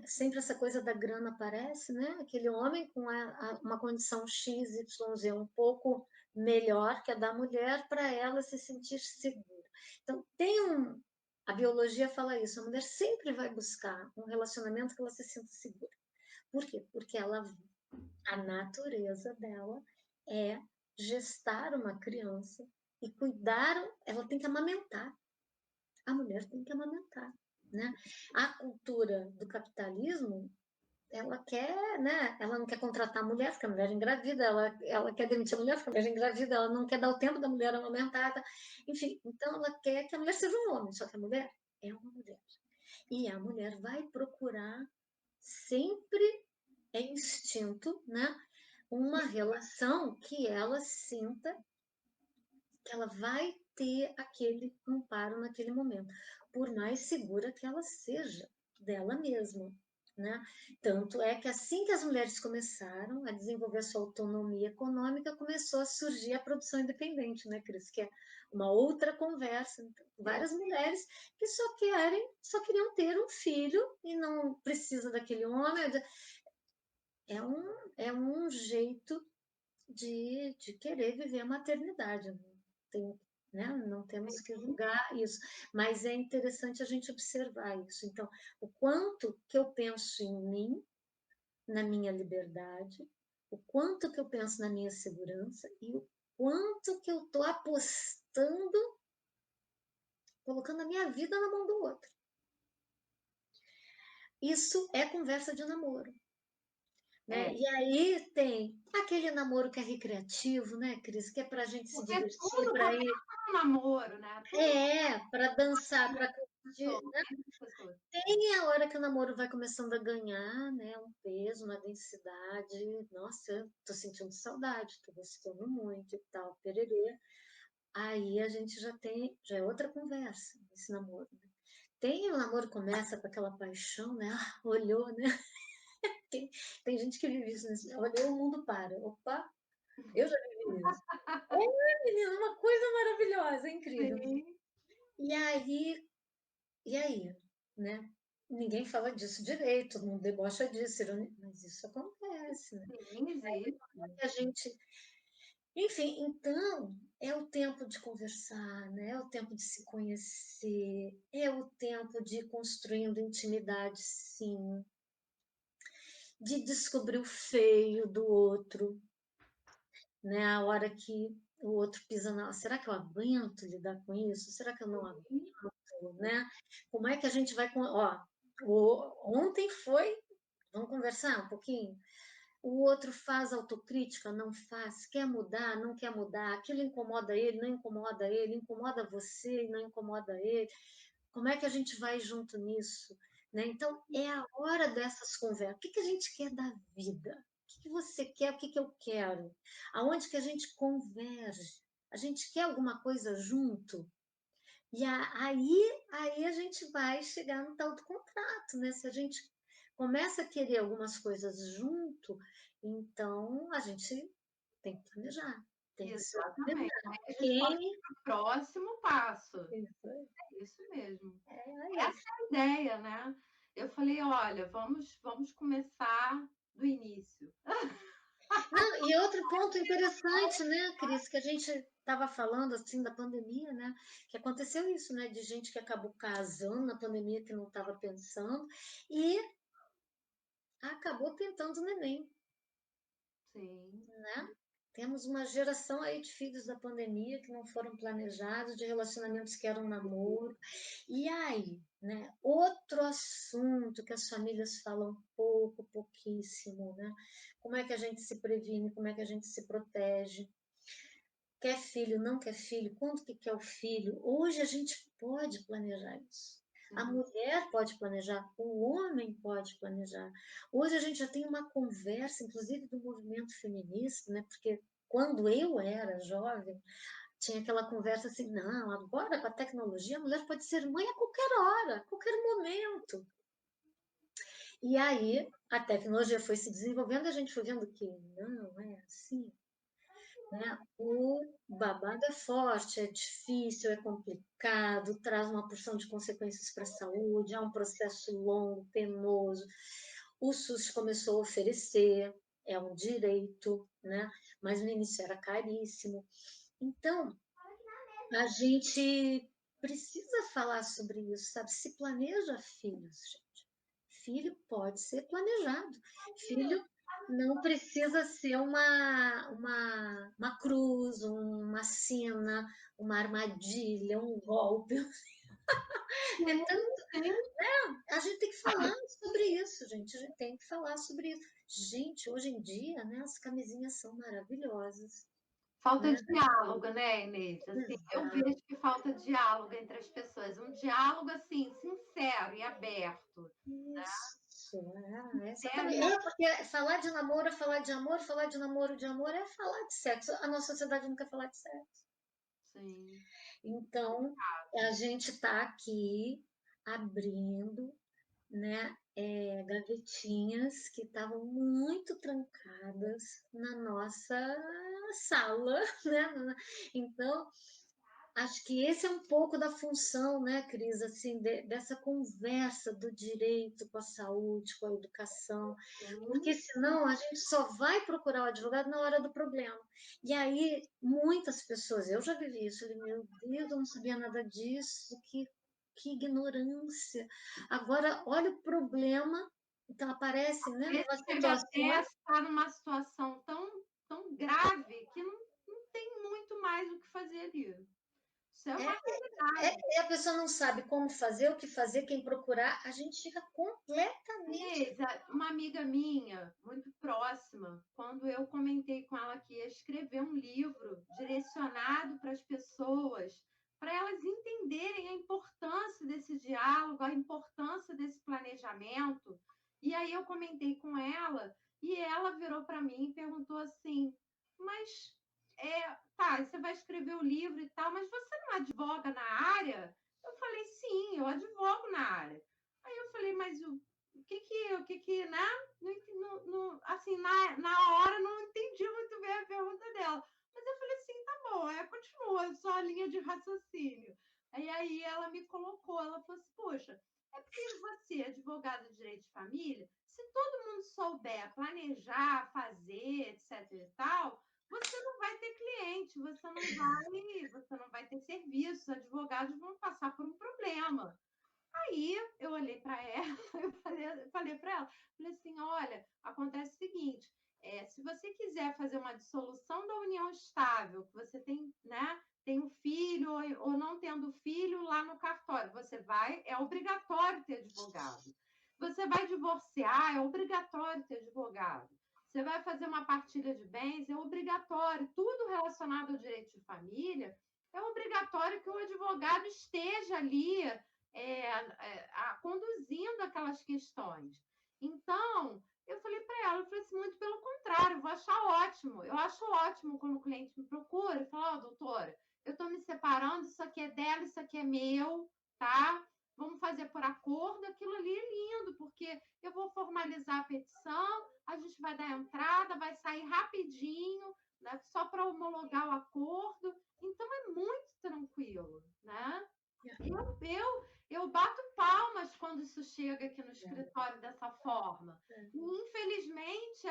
sempre essa coisa da grana aparece, né? Aquele homem com uma condição X, Y, Z um pouco melhor que a da mulher para ela se sentir segura. Então, a biologia fala isso, a mulher sempre vai buscar um relacionamento que ela se sinta segura. Por quê? Porque a natureza dela é gestar uma criança e cuidar, ela tem que amamentar. A mulher tem que amamentar, né? A cultura do capitalismo, ela quer, né? Ela não quer contratar a mulher, porque a mulher é engravida, ela quer demitir a mulher, porque a mulher é engravida, ela não quer dar o tempo da mulher amamentada, enfim, então ela quer que a mulher seja um homem, só que a mulher é uma mulher. E a mulher vai procurar sempre é instinto, né? Uma relação que ela sinta que ela vai ter aquele amparo naquele momento, por mais segura que ela seja dela mesma, né? Tanto é que assim que as mulheres começaram a desenvolver sua autonomia econômica, começou a surgir a produção independente, né, Cris? Que é uma outra conversa. Então, várias mulheres que só queriam ter um filho e não precisa daquele homem. É um jeito de querer viver a maternidade. Tem, né? Não temos que julgar isso, mas é interessante a gente observar isso. Então, o quanto que eu penso em mim, na minha liberdade, o quanto que eu penso na minha segurança e o quanto que eu estou apostando, colocando a minha vida na mão do outro. Isso é conversa de namoro. Né? E aí tem aquele namoro que é recreativo, né, Cris? Que é para a gente se Porque divertir, tudo para ir. começa no namoro, né? Tudo Para dançar, para curtir. começou, Né? entre pessoas. Tem a hora que o namoro vai começando a ganhar, né? Um peso, uma densidade. Nossa, eu tô sentindo saudade, tô gostando muito e tal, pererê. Aí a gente já é outra conversa, esse namoro. Né? Tem o namoro que começa com aquela paixão, né? Ah, olhou, né? Tem gente que vive isso, né? Olhou, o mundo para. Opa, eu já vivi isso. É, menina, uma coisa maravilhosa, é incrível. Sim, E aí, e aí, né? Ninguém fala disso direito, todo mundo debocha disso, mas isso acontece, né? sim, existe. A gente, enfim, então é o tempo de conversar, né? É o tempo de se conhecer, é o tempo de ir construindo intimidade, sim, de descobrir o feio do outro, né? A hora que o outro pisa na. Será que eu aguento lidar com isso? Será que eu não aguento, né? Como é que a gente vai. Ó, ontem foi. Vamos conversar um pouquinho? O outro faz autocrítica, não faz, quer mudar, não quer mudar, aquilo incomoda ele, não incomoda ele, incomoda você, não incomoda ele. Como é que a gente vai junto nisso? Né? Então, é a hora dessas conversas. O que, que a gente quer da vida? O que, que você quer? O que, que eu quero? Aonde que a gente converge? A gente quer alguma coisa junto? E aí a gente vai chegar no tal do contrato, né? Se a gente começa a querer algumas coisas junto, então a gente tem que planejar, tem que se Exatamente. organizar. Aí a gente pode Quem... ir para o próximo passo. Isso, É isso mesmo. é Essa isso. é a ideia, né? Eu falei, olha, vamos começar do início. Não, e outro ponto interessante, né, Cris, que a gente estava falando assim da pandemia, né? Que aconteceu isso, né? De gente que acabou casando na pandemia que não estava pensando e acabou tentando neném, Sim. né? Temos uma geração aí de filhos da pandemia que não foram planejados, de relacionamentos que eram namoro. E aí, né? Outro assunto que as famílias falam pouco, pouquíssimo, né? Como é que a gente se previne, como é que a gente se protege? Quer filho, não quer filho? Quanto que quer o filho? Hoje a gente pode planejar isso. A Sim. mulher pode planejar, o homem pode planejar. Hoje a gente já tem uma conversa, inclusive do movimento feminista, né? Porque quando eu era jovem, tinha aquela conversa assim, não, agora com a tecnologia a mulher pode ser mãe a qualquer hora, a qualquer momento. E aí a tecnologia foi se desenvolvendo, a gente foi vendo que não é assim, né? O babado é forte, é difícil, é complicado, traz uma porção de consequências para a saúde, é um processo longo, penoso. O SUS começou a oferecer, é um direito, né? Mas no início era caríssimo. Então, a gente precisa falar sobre isso, sabe? Se planeja filhos, gente. Filho pode ser planejado. Filho não precisa ser uma cruz, uma sina, uma armadilha, um golpe. É Sim, tanto, sim. a gente tem que falar sobre isso, gente. A gente tem que falar sobre isso. Gente, hoje em dia, né, as camisinhas são maravilhosas, Falta né? diálogo, né, Inês? Assim, eu Exato. vejo que falta diálogo entre as pessoas. Um diálogo, assim, sincero e aberto. Isso, Sincero exatamente. É porque falar de namoro é falar de amor, falar de namoro de amor é falar de sexo. A nossa sociedade não quer falar de sexo. Sim. Então, a gente está aqui abrindo. né, gavetinhas que estavam muito trancadas na nossa sala, né? Então, acho que esse é um pouco da função, né, Cris, assim, dessa conversa do direito com a saúde, com a educação, porque senão a gente só vai procurar o advogado na hora do problema. E aí, muitas pessoas, eu já vivi isso, eu falei, meu Deus, eu não sabia nada disso, que ignorância. Agora, olha o problema, então aparece, né, Esse numa chega situação. até estar numa situação tão grave que não tem muito mais o que fazer ali. Isso é uma realidade. E a pessoa não sabe como fazer, o que fazer, quem procurar, a gente fica completamente. Uma amiga minha, muito próxima, quando eu comentei com ela que ia escrever um livro direcionado para as pessoas, para elas entenderem a importância desse diálogo, a importância desse planejamento. E aí eu comentei com ela e ela virou para mim e perguntou assim: mas tá, você vai escrever o livro e tal, mas você não advoga na área? Eu falei, sim, eu advogo na área. Aí eu falei, mas né? Assim, na hora não entendi muito bem a pergunta dela. Mas eu falei assim, tá bom, continua só a linha de raciocínio. Aí ela me colocou, ela falou assim, poxa, é porque você, advogada de direito de família, se todo mundo souber planejar, fazer, etc e tal, você não vai ter cliente, você não vai ter serviço, os advogados vão passar por um problema. Aí eu olhei para ela, falei para ela, falei assim, olha, acontece o seguinte, se você quiser fazer uma dissolução da união estável, que você tem, né, tem um filho ou não tendo filho lá no cartório, é obrigatório ter advogado. Você vai divorciar, é obrigatório ter advogado. Você vai fazer uma partilha de bens, é obrigatório. Tudo relacionado ao direito de família, é obrigatório que o advogado esteja ali conduzindo aquelas questões. Então, eu falei para ela, eu falei assim, muito pelo contrário, eu vou achar ótimo. Eu acho ótimo quando o cliente me procura e fala, doutora, eu estou me separando, isso aqui é dela, isso aqui é meu, tá? Vamos fazer por acordo, aquilo ali é lindo, porque eu vou formalizar a petição, a gente vai dar entrada, vai sair rapidinho, né, só para homologar o acordo. Então, é muito tranquilo, né? Eu bato palmas quando isso chega aqui no escritório dessa forma. E, infelizmente,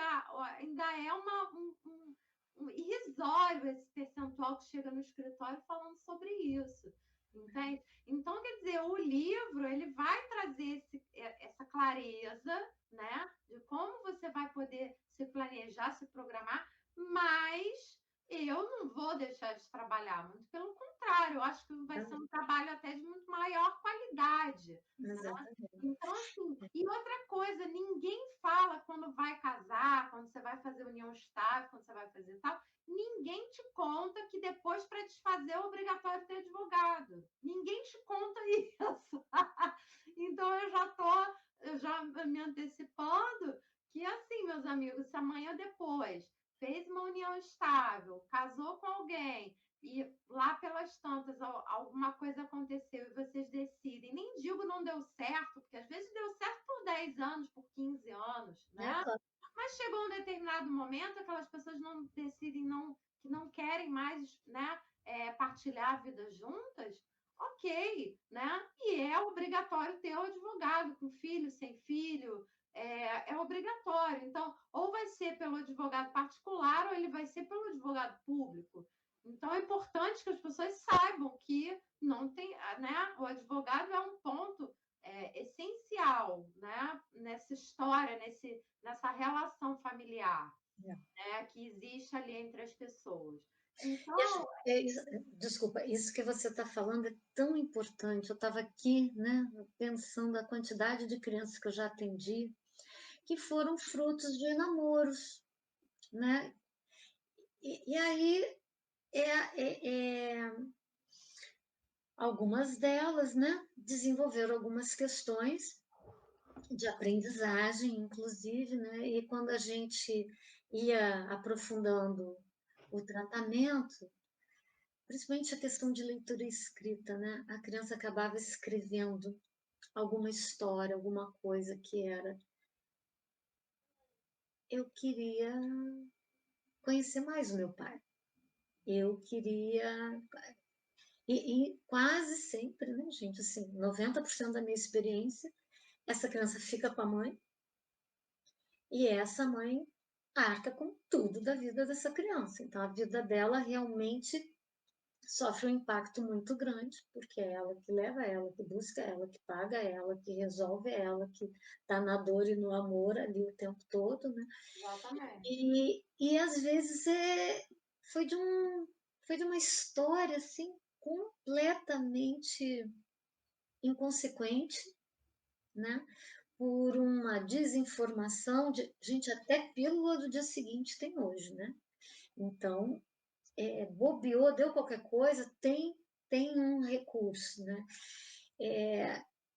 ainda é um irrisório esse percentual que chega no escritório falando sobre isso. Entende? Então, quer dizer, o livro ele vai trazer essa clareza, né, de como você vai poder se planejar, se programar, mas eu não vou deixar de trabalhar, muito pelo contrário, eu acho que vai ser um trabalho até de muito maior qualidade. Né? Então, assim, e outra coisa, ninguém fala quando vai casar, quando você vai fazer união estável, quando você vai fazer tal, ninguém te conta que depois, para desfazer, é obrigatório ter advogado. Ninguém te conta isso. Então, eu já me antecipando que, assim, meus amigos, se amanhã depois fez uma união estável, casou com alguém e lá pelas tantas alguma coisa aconteceu e vocês decidem, nem digo não deu certo, porque às vezes deu certo por 10 anos, por 15 anos, né? Mas chegou um determinado momento, aquelas pessoas não decidem que não querem mais, né, partilhar a vida juntas, ok, né? E é obrigatório ter o advogado, com filho, sem filho, é obrigatório. Então, ou vai ser pelo advogado particular, ou ele vai ser pelo advogado público. Então, é importante que as pessoas saibam que não tem, né? O advogado é um ponto essencial, né? Nessa história, nessa relação familiar, né? Que existe ali entre as pessoas. Então, Desculpa, isso que você está falando é tão importante. Eu estava aqui, né, pensando a quantidade de crianças que eu já atendi, que foram frutos de namoros, né? E aí, algumas delas, né, desenvolveram algumas questões de aprendizagem, inclusive, né? E quando a gente ia aprofundando o tratamento, principalmente a questão de leitura e escrita, né? A criança acabava escrevendo alguma história, alguma coisa que era. Eu queria conhecer mais o meu pai. Eu queria. E quase sempre, né, gente? Assim, 90% da minha experiência, essa criança fica com a mãe e essa mãe arca com tudo da vida dessa criança. Então, a vida dela realmente sofre um impacto muito grande, porque é ela que leva, é ela que busca, é ela que paga, é ela que resolve, é ela que está na dor e no amor ali o tempo todo, né? Exatamente. E às vezes foi de foi de uma história assim completamente inconsequente, né? Por uma desinformação de gente, até pílula do dia seguinte tem hoje, né? Então, bobeou, deu qualquer coisa, tem um recurso, né?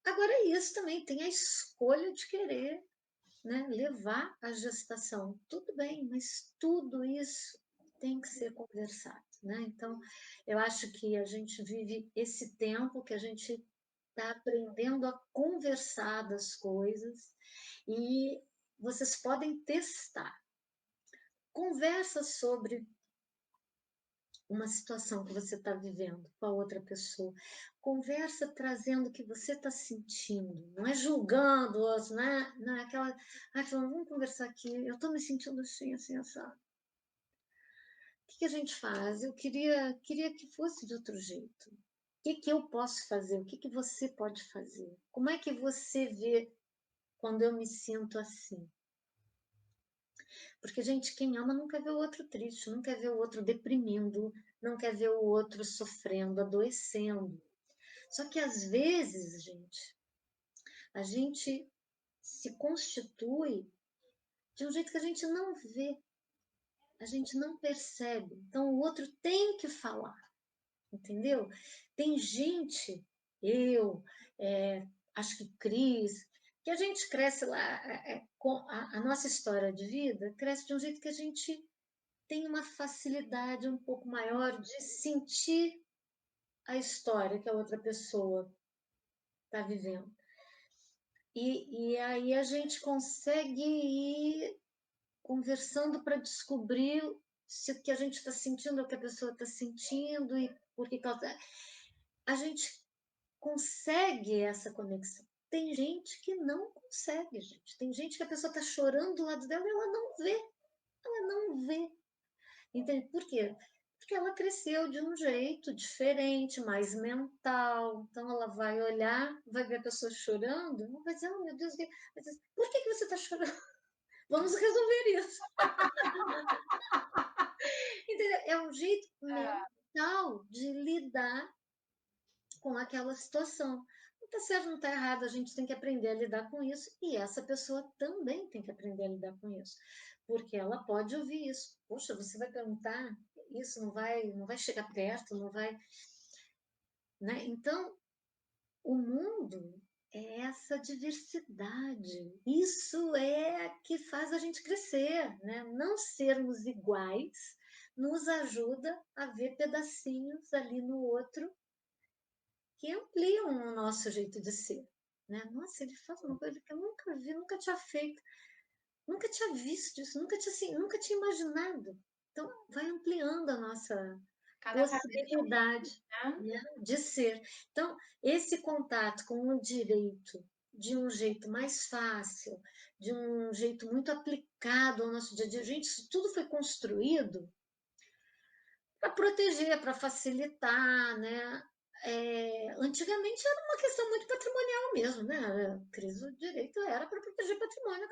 Agora isso também tem a escolha de querer, né, levar a gestação. Tudo bem, mas tudo isso tem que ser conversado, né? Então, eu acho que a gente vive esse tempo que a gente está aprendendo a conversar das coisas e vocês podem testar. Conversa sobre uma situação que você está vivendo com a outra pessoa. Conversa trazendo o que você está sentindo, não é julgando-os, né? Não é aquela, vamos conversar aqui, eu estou me sentindo assim, assim, assado. O que a gente faz? Eu queria que fosse de outro jeito. O que eu posso fazer? O que você pode fazer? Como é que você vê quando eu me sinto assim? Porque, gente, quem ama não quer ver o outro triste, não quer ver o outro deprimindo, não quer ver o outro sofrendo, adoecendo. Só que às vezes, gente, a gente se constitui de um jeito que a gente não vê, a gente não percebe. Então o outro tem que falar, entendeu? Tem gente, eu, acho que Cris, que a gente cresce lá, com a nossa história de vida cresce de um jeito que a gente tem uma facilidade um pouco maior de sentir a história que a outra pessoa está vivendo. E aí a gente consegue ir conversando para descobrir se o que a gente está sentindo é o que a pessoa está sentindo e por que ela tá... A gente consegue essa conexão. Tem gente que não consegue, gente. Tem gente que a pessoa está chorando do lado dela e ela não vê. Ela não vê. Entende? Por quê? Porque ela cresceu de um jeito diferente, mais mental. Então ela vai olhar, vai ver a pessoa chorando, ela vai dizer, oh meu Deus, por que você está chorando? Vamos resolver isso. Entendeu? É um jeito mental de lidar com aquela situação. Não está certo, não está errado, a gente tem que aprender a lidar com isso e essa pessoa também tem que aprender a lidar com isso, porque ela pode ouvir isso. Poxa, você vai perguntar isso, não vai chegar perto, não vai, né? Então, o mundo é essa diversidade. Isso é que faz a gente crescer, né? Não sermos iguais nos ajuda a ver pedacinhos ali no outro que ampliam o nosso jeito de ser, né? Nossa, ele faz uma coisa que eu nunca vi, nunca tinha feito, nunca tinha visto isso, nunca tinha imaginado. Então, vai ampliando a nossa Cada cabeça, possibilidade, né? né, de ser. Então, esse contato com o direito de um jeito mais fácil, de um jeito muito aplicado ao nosso dia a dia. Gente, isso tudo foi construído para proteger, para facilitar, né? Antigamente era uma questão muito patrimonial mesmo, né? A crise do direito era para proteger patrimônio.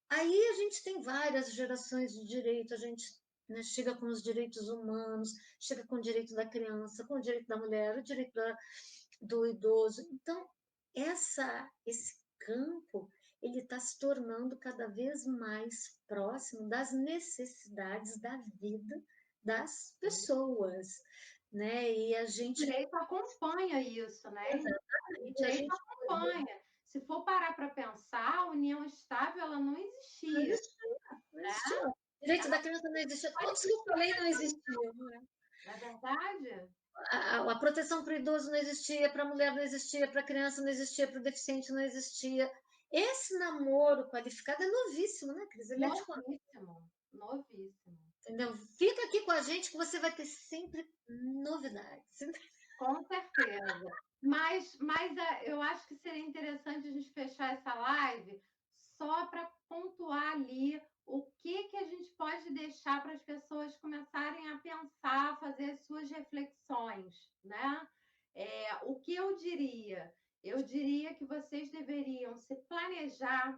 Aí a gente tem várias gerações de direito, a gente, né, chega com os direitos humanos, chega com o direito da criança, com o direito da mulher, o direito do idoso. Então, esse campo ele está se tornando cada vez mais próximo das necessidades da vida das pessoas, né? E a O gente direito acompanha isso, né? O exatamente a direito gente acompanha. Se for parar para pensar, a união estável ela não não existia, existia, não né? existia. O direito da criança não existia, todos que eu falei não existiam, né? Não é verdade? a proteção para o idoso não existia, para a mulher não existia, para a criança não existia, para o deficiente não existia. Esse namoro qualificado é novíssimo, né, Cris? Ele é de quando? Novíssimo, novíssimo. Entendeu? Fica aqui com a gente que você vai ter sempre novidades. Com certeza. Mas eu acho que seria interessante a gente fechar essa live só para pontuar ali o que a gente pode deixar para as pessoas começarem a pensar, a fazer as suas reflexões, né? O que eu diria? Eu diria que vocês deveriam se planejar,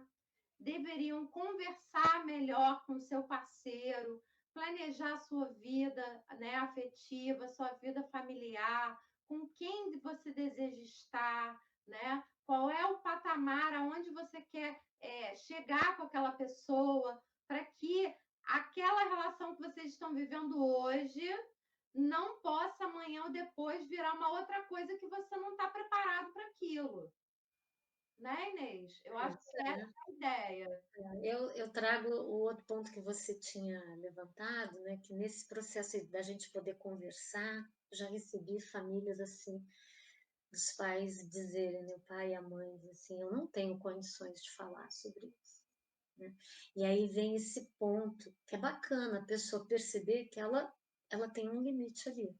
deveriam conversar melhor com o seu parceiro, planejar a sua vida, né, afetiva, sua vida familiar, com quem você deseja estar, né? Qual é o patamar aonde você quer chegar com aquela pessoa, para que aquela relação que vocês estão vivendo hoje não possa amanhã ou depois virar uma outra coisa que você não está preparado para aquilo. Né, Inês? Eu acho que essa é a ideia. Eu trago o outro ponto que você tinha levantado, né, que nesse processo da gente poder conversar, já recebi famílias assim, dos pais dizerem, né, o pai e a mãe, assim, eu não tenho condições de falar sobre isso. Né? E aí vem esse ponto, que é bacana a pessoa perceber que ela tem um limite ali.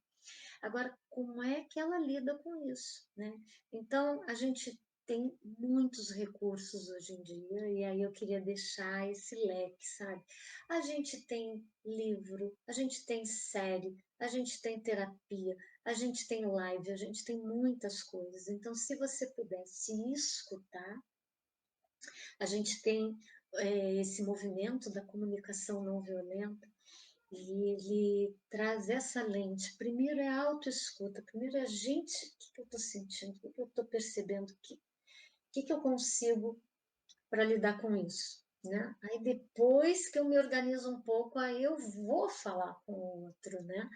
Agora, como é que ela lida com isso, né? Então, a gente tem muitos recursos hoje em dia, e aí eu queria deixar esse leque, sabe? A gente tem livro, a gente tem série, a gente tem terapia, a gente tem live, a gente tem muitas coisas. Então, se você pudesse escutar, a gente tem esse movimento da comunicação não violenta, e ele traz essa lente. Primeiro é a autoescuta, primeiro é a gente, o que eu estou sentindo, o que eu estou percebendo, o que eu consigo para lidar com isso. Né? Aí depois que eu me organizo um pouco, aí eu vou falar com o outro, né?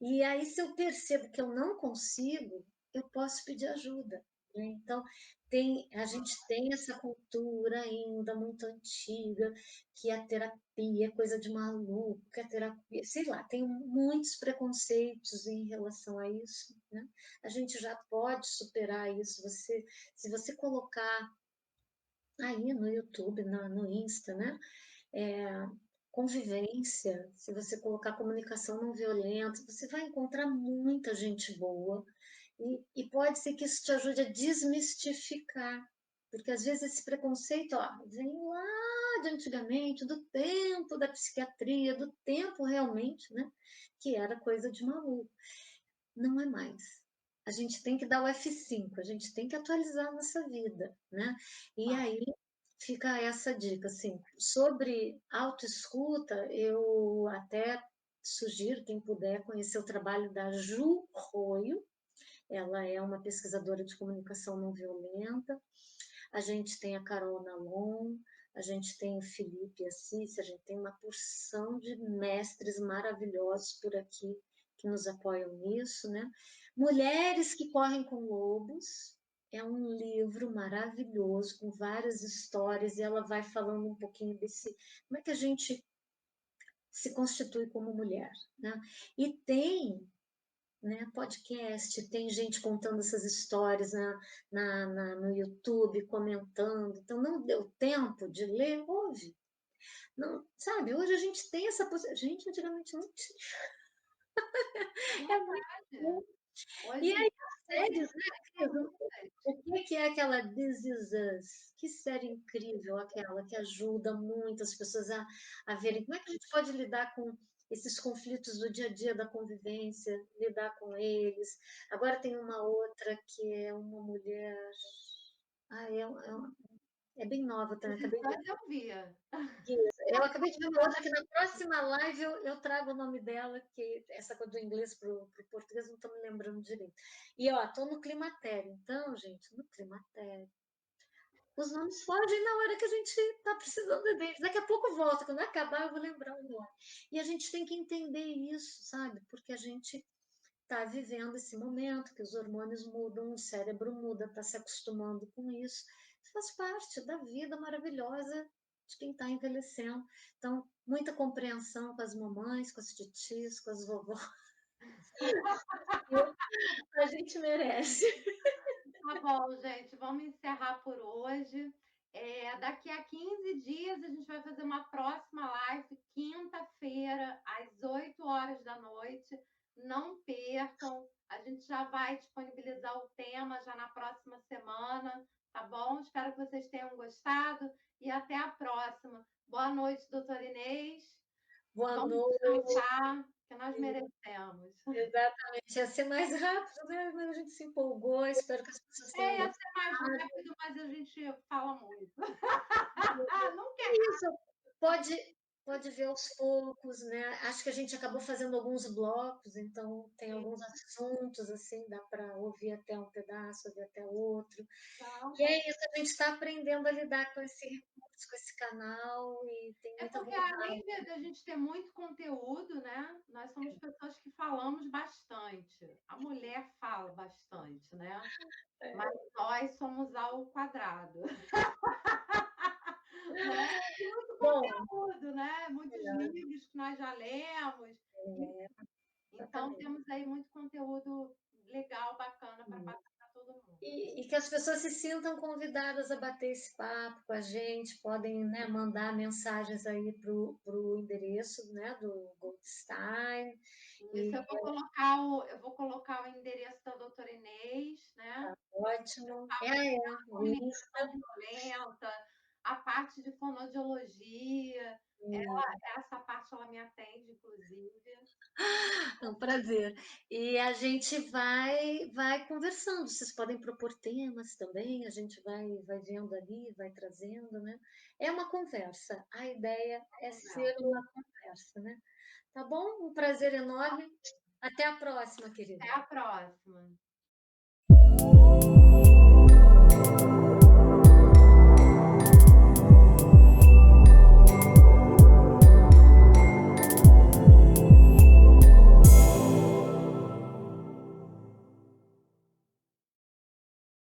E aí se eu percebo que eu não consigo, eu posso pedir ajuda. Né? Então a gente tem essa cultura ainda muito antiga, que a terapia é coisa de maluco, que a terapia, sei lá, tem muitos preconceitos em relação a isso. Né? A gente já pode superar isso. Se você colocar aí no YouTube, no Insta, né? Convivência, se você colocar comunicação não violenta, você vai encontrar muita gente boa e pode ser que isso te ajude a desmistificar, porque às vezes esse preconceito vem lá de antigamente, do tempo da psiquiatria, do tempo realmente, né, que era coisa de maluco. Não é mais. A gente tem que dar o F5, a gente tem que atualizar a nossa vida, né? E aí fica essa dica, assim, sobre autoescuta, eu até sugiro, quem puder, conhecer o trabalho da Ju Roio, ela é uma pesquisadora de comunicação não violenta, a gente tem a Carol Nalon, a gente tem o Felipe Assis, a gente tem uma porção de mestres maravilhosos por aqui que nos apoiam nisso, né? Mulheres que Correm com Lobos, é um livro maravilhoso, com várias histórias, e ela vai falando um pouquinho desse, como é que a gente se constitui como mulher, né? E tem, né, podcast, tem gente contando essas histórias no YouTube, comentando, então não deu tempo de ler, ouve. Não, sabe, hoje a gente tem essa possibilidade, gente, antigamente não tinha. É muito bom. E Hoje aí, as séries, né, Cris? O que é aquela This Is Us? Que série incrível aquela, que ajuda muito as pessoas a verem como é que a gente pode lidar com esses conflitos do dia a dia da convivência, lidar com eles. Agora tem uma outra que é uma mulher. Ah, é bem nova também, acabei de eu via. eu acabei de ver uma outra que na próxima live eu trago o nome dela, que essa coisa do inglês para o português não estou me lembrando direito. E ó, estou no climatério, então, gente, no climatério. Os nomes fogem na hora que a gente está precisando deles. Daqui a pouco volta, quando acabar eu vou lembrar o nome. E a gente tem que entender isso, sabe? Porque a gente está vivendo esse momento, que os hormônios mudam, o cérebro muda, está se acostumando com isso. Faz parte da vida maravilhosa de quem está envelhecendo. Então, muita compreensão com as mamães, com as titias, com as vovós. A gente merece. Tá bom, gente, vamos encerrar por hoje. Daqui a 15 dias a gente vai fazer uma próxima live, quinta-feira, às 8 horas da noite. Não percam, a gente já vai disponibilizar o tema já na próxima semana, tá bom? Espero que vocês tenham gostado e até a próxima. Boa noite, doutora Inês. Boa Vamos noite. descansar, que nós merecemos. Exatamente. Ia ser mais rápido, né? Mas a gente se empolgou. Espero que as pessoas tenham Ia gostado. ser mais rápido, mas a gente fala muito. Nunca é Isso, pode ver aos poucos, né? Acho que a gente acabou fazendo alguns blocos, então tem alguns assuntos assim, dá para ouvir até um pedaço, ouvir até outro. E é isso, a gente está aprendendo a lidar com esse recurso, com esse canal e tem É muita porque vontade. além de a gente ter muito conteúdo, né? Nós somos pessoas que falamos bastante. A mulher fala bastante, né? Mas nós somos ao quadrado. Né? E muito Bom, conteúdo, né? Muitos livros que nós já lemos. Então exatamente. temos aí muito conteúdo legal, bacana para passar para todo mundo. E que as pessoas se sintam convidadas a bater esse papo com a gente, podem, né, mandar mensagens aí para o endereço, né, do Goldstein. Isso, E eu vou colocar o endereço da doutora Inês, né? ótimo. O Comunicação Insta. violenta, a parte de fonoaudiologia, essa parte ela me atende, inclusive. É um prazer. E a gente vai conversando. Vocês podem propor temas também, a gente vai vendo ali, vai trazendo, né? É uma conversa. A ideia é ser uma conversa, né? Tá bom? Um prazer enorme. Até a próxima, querida. Até a próxima.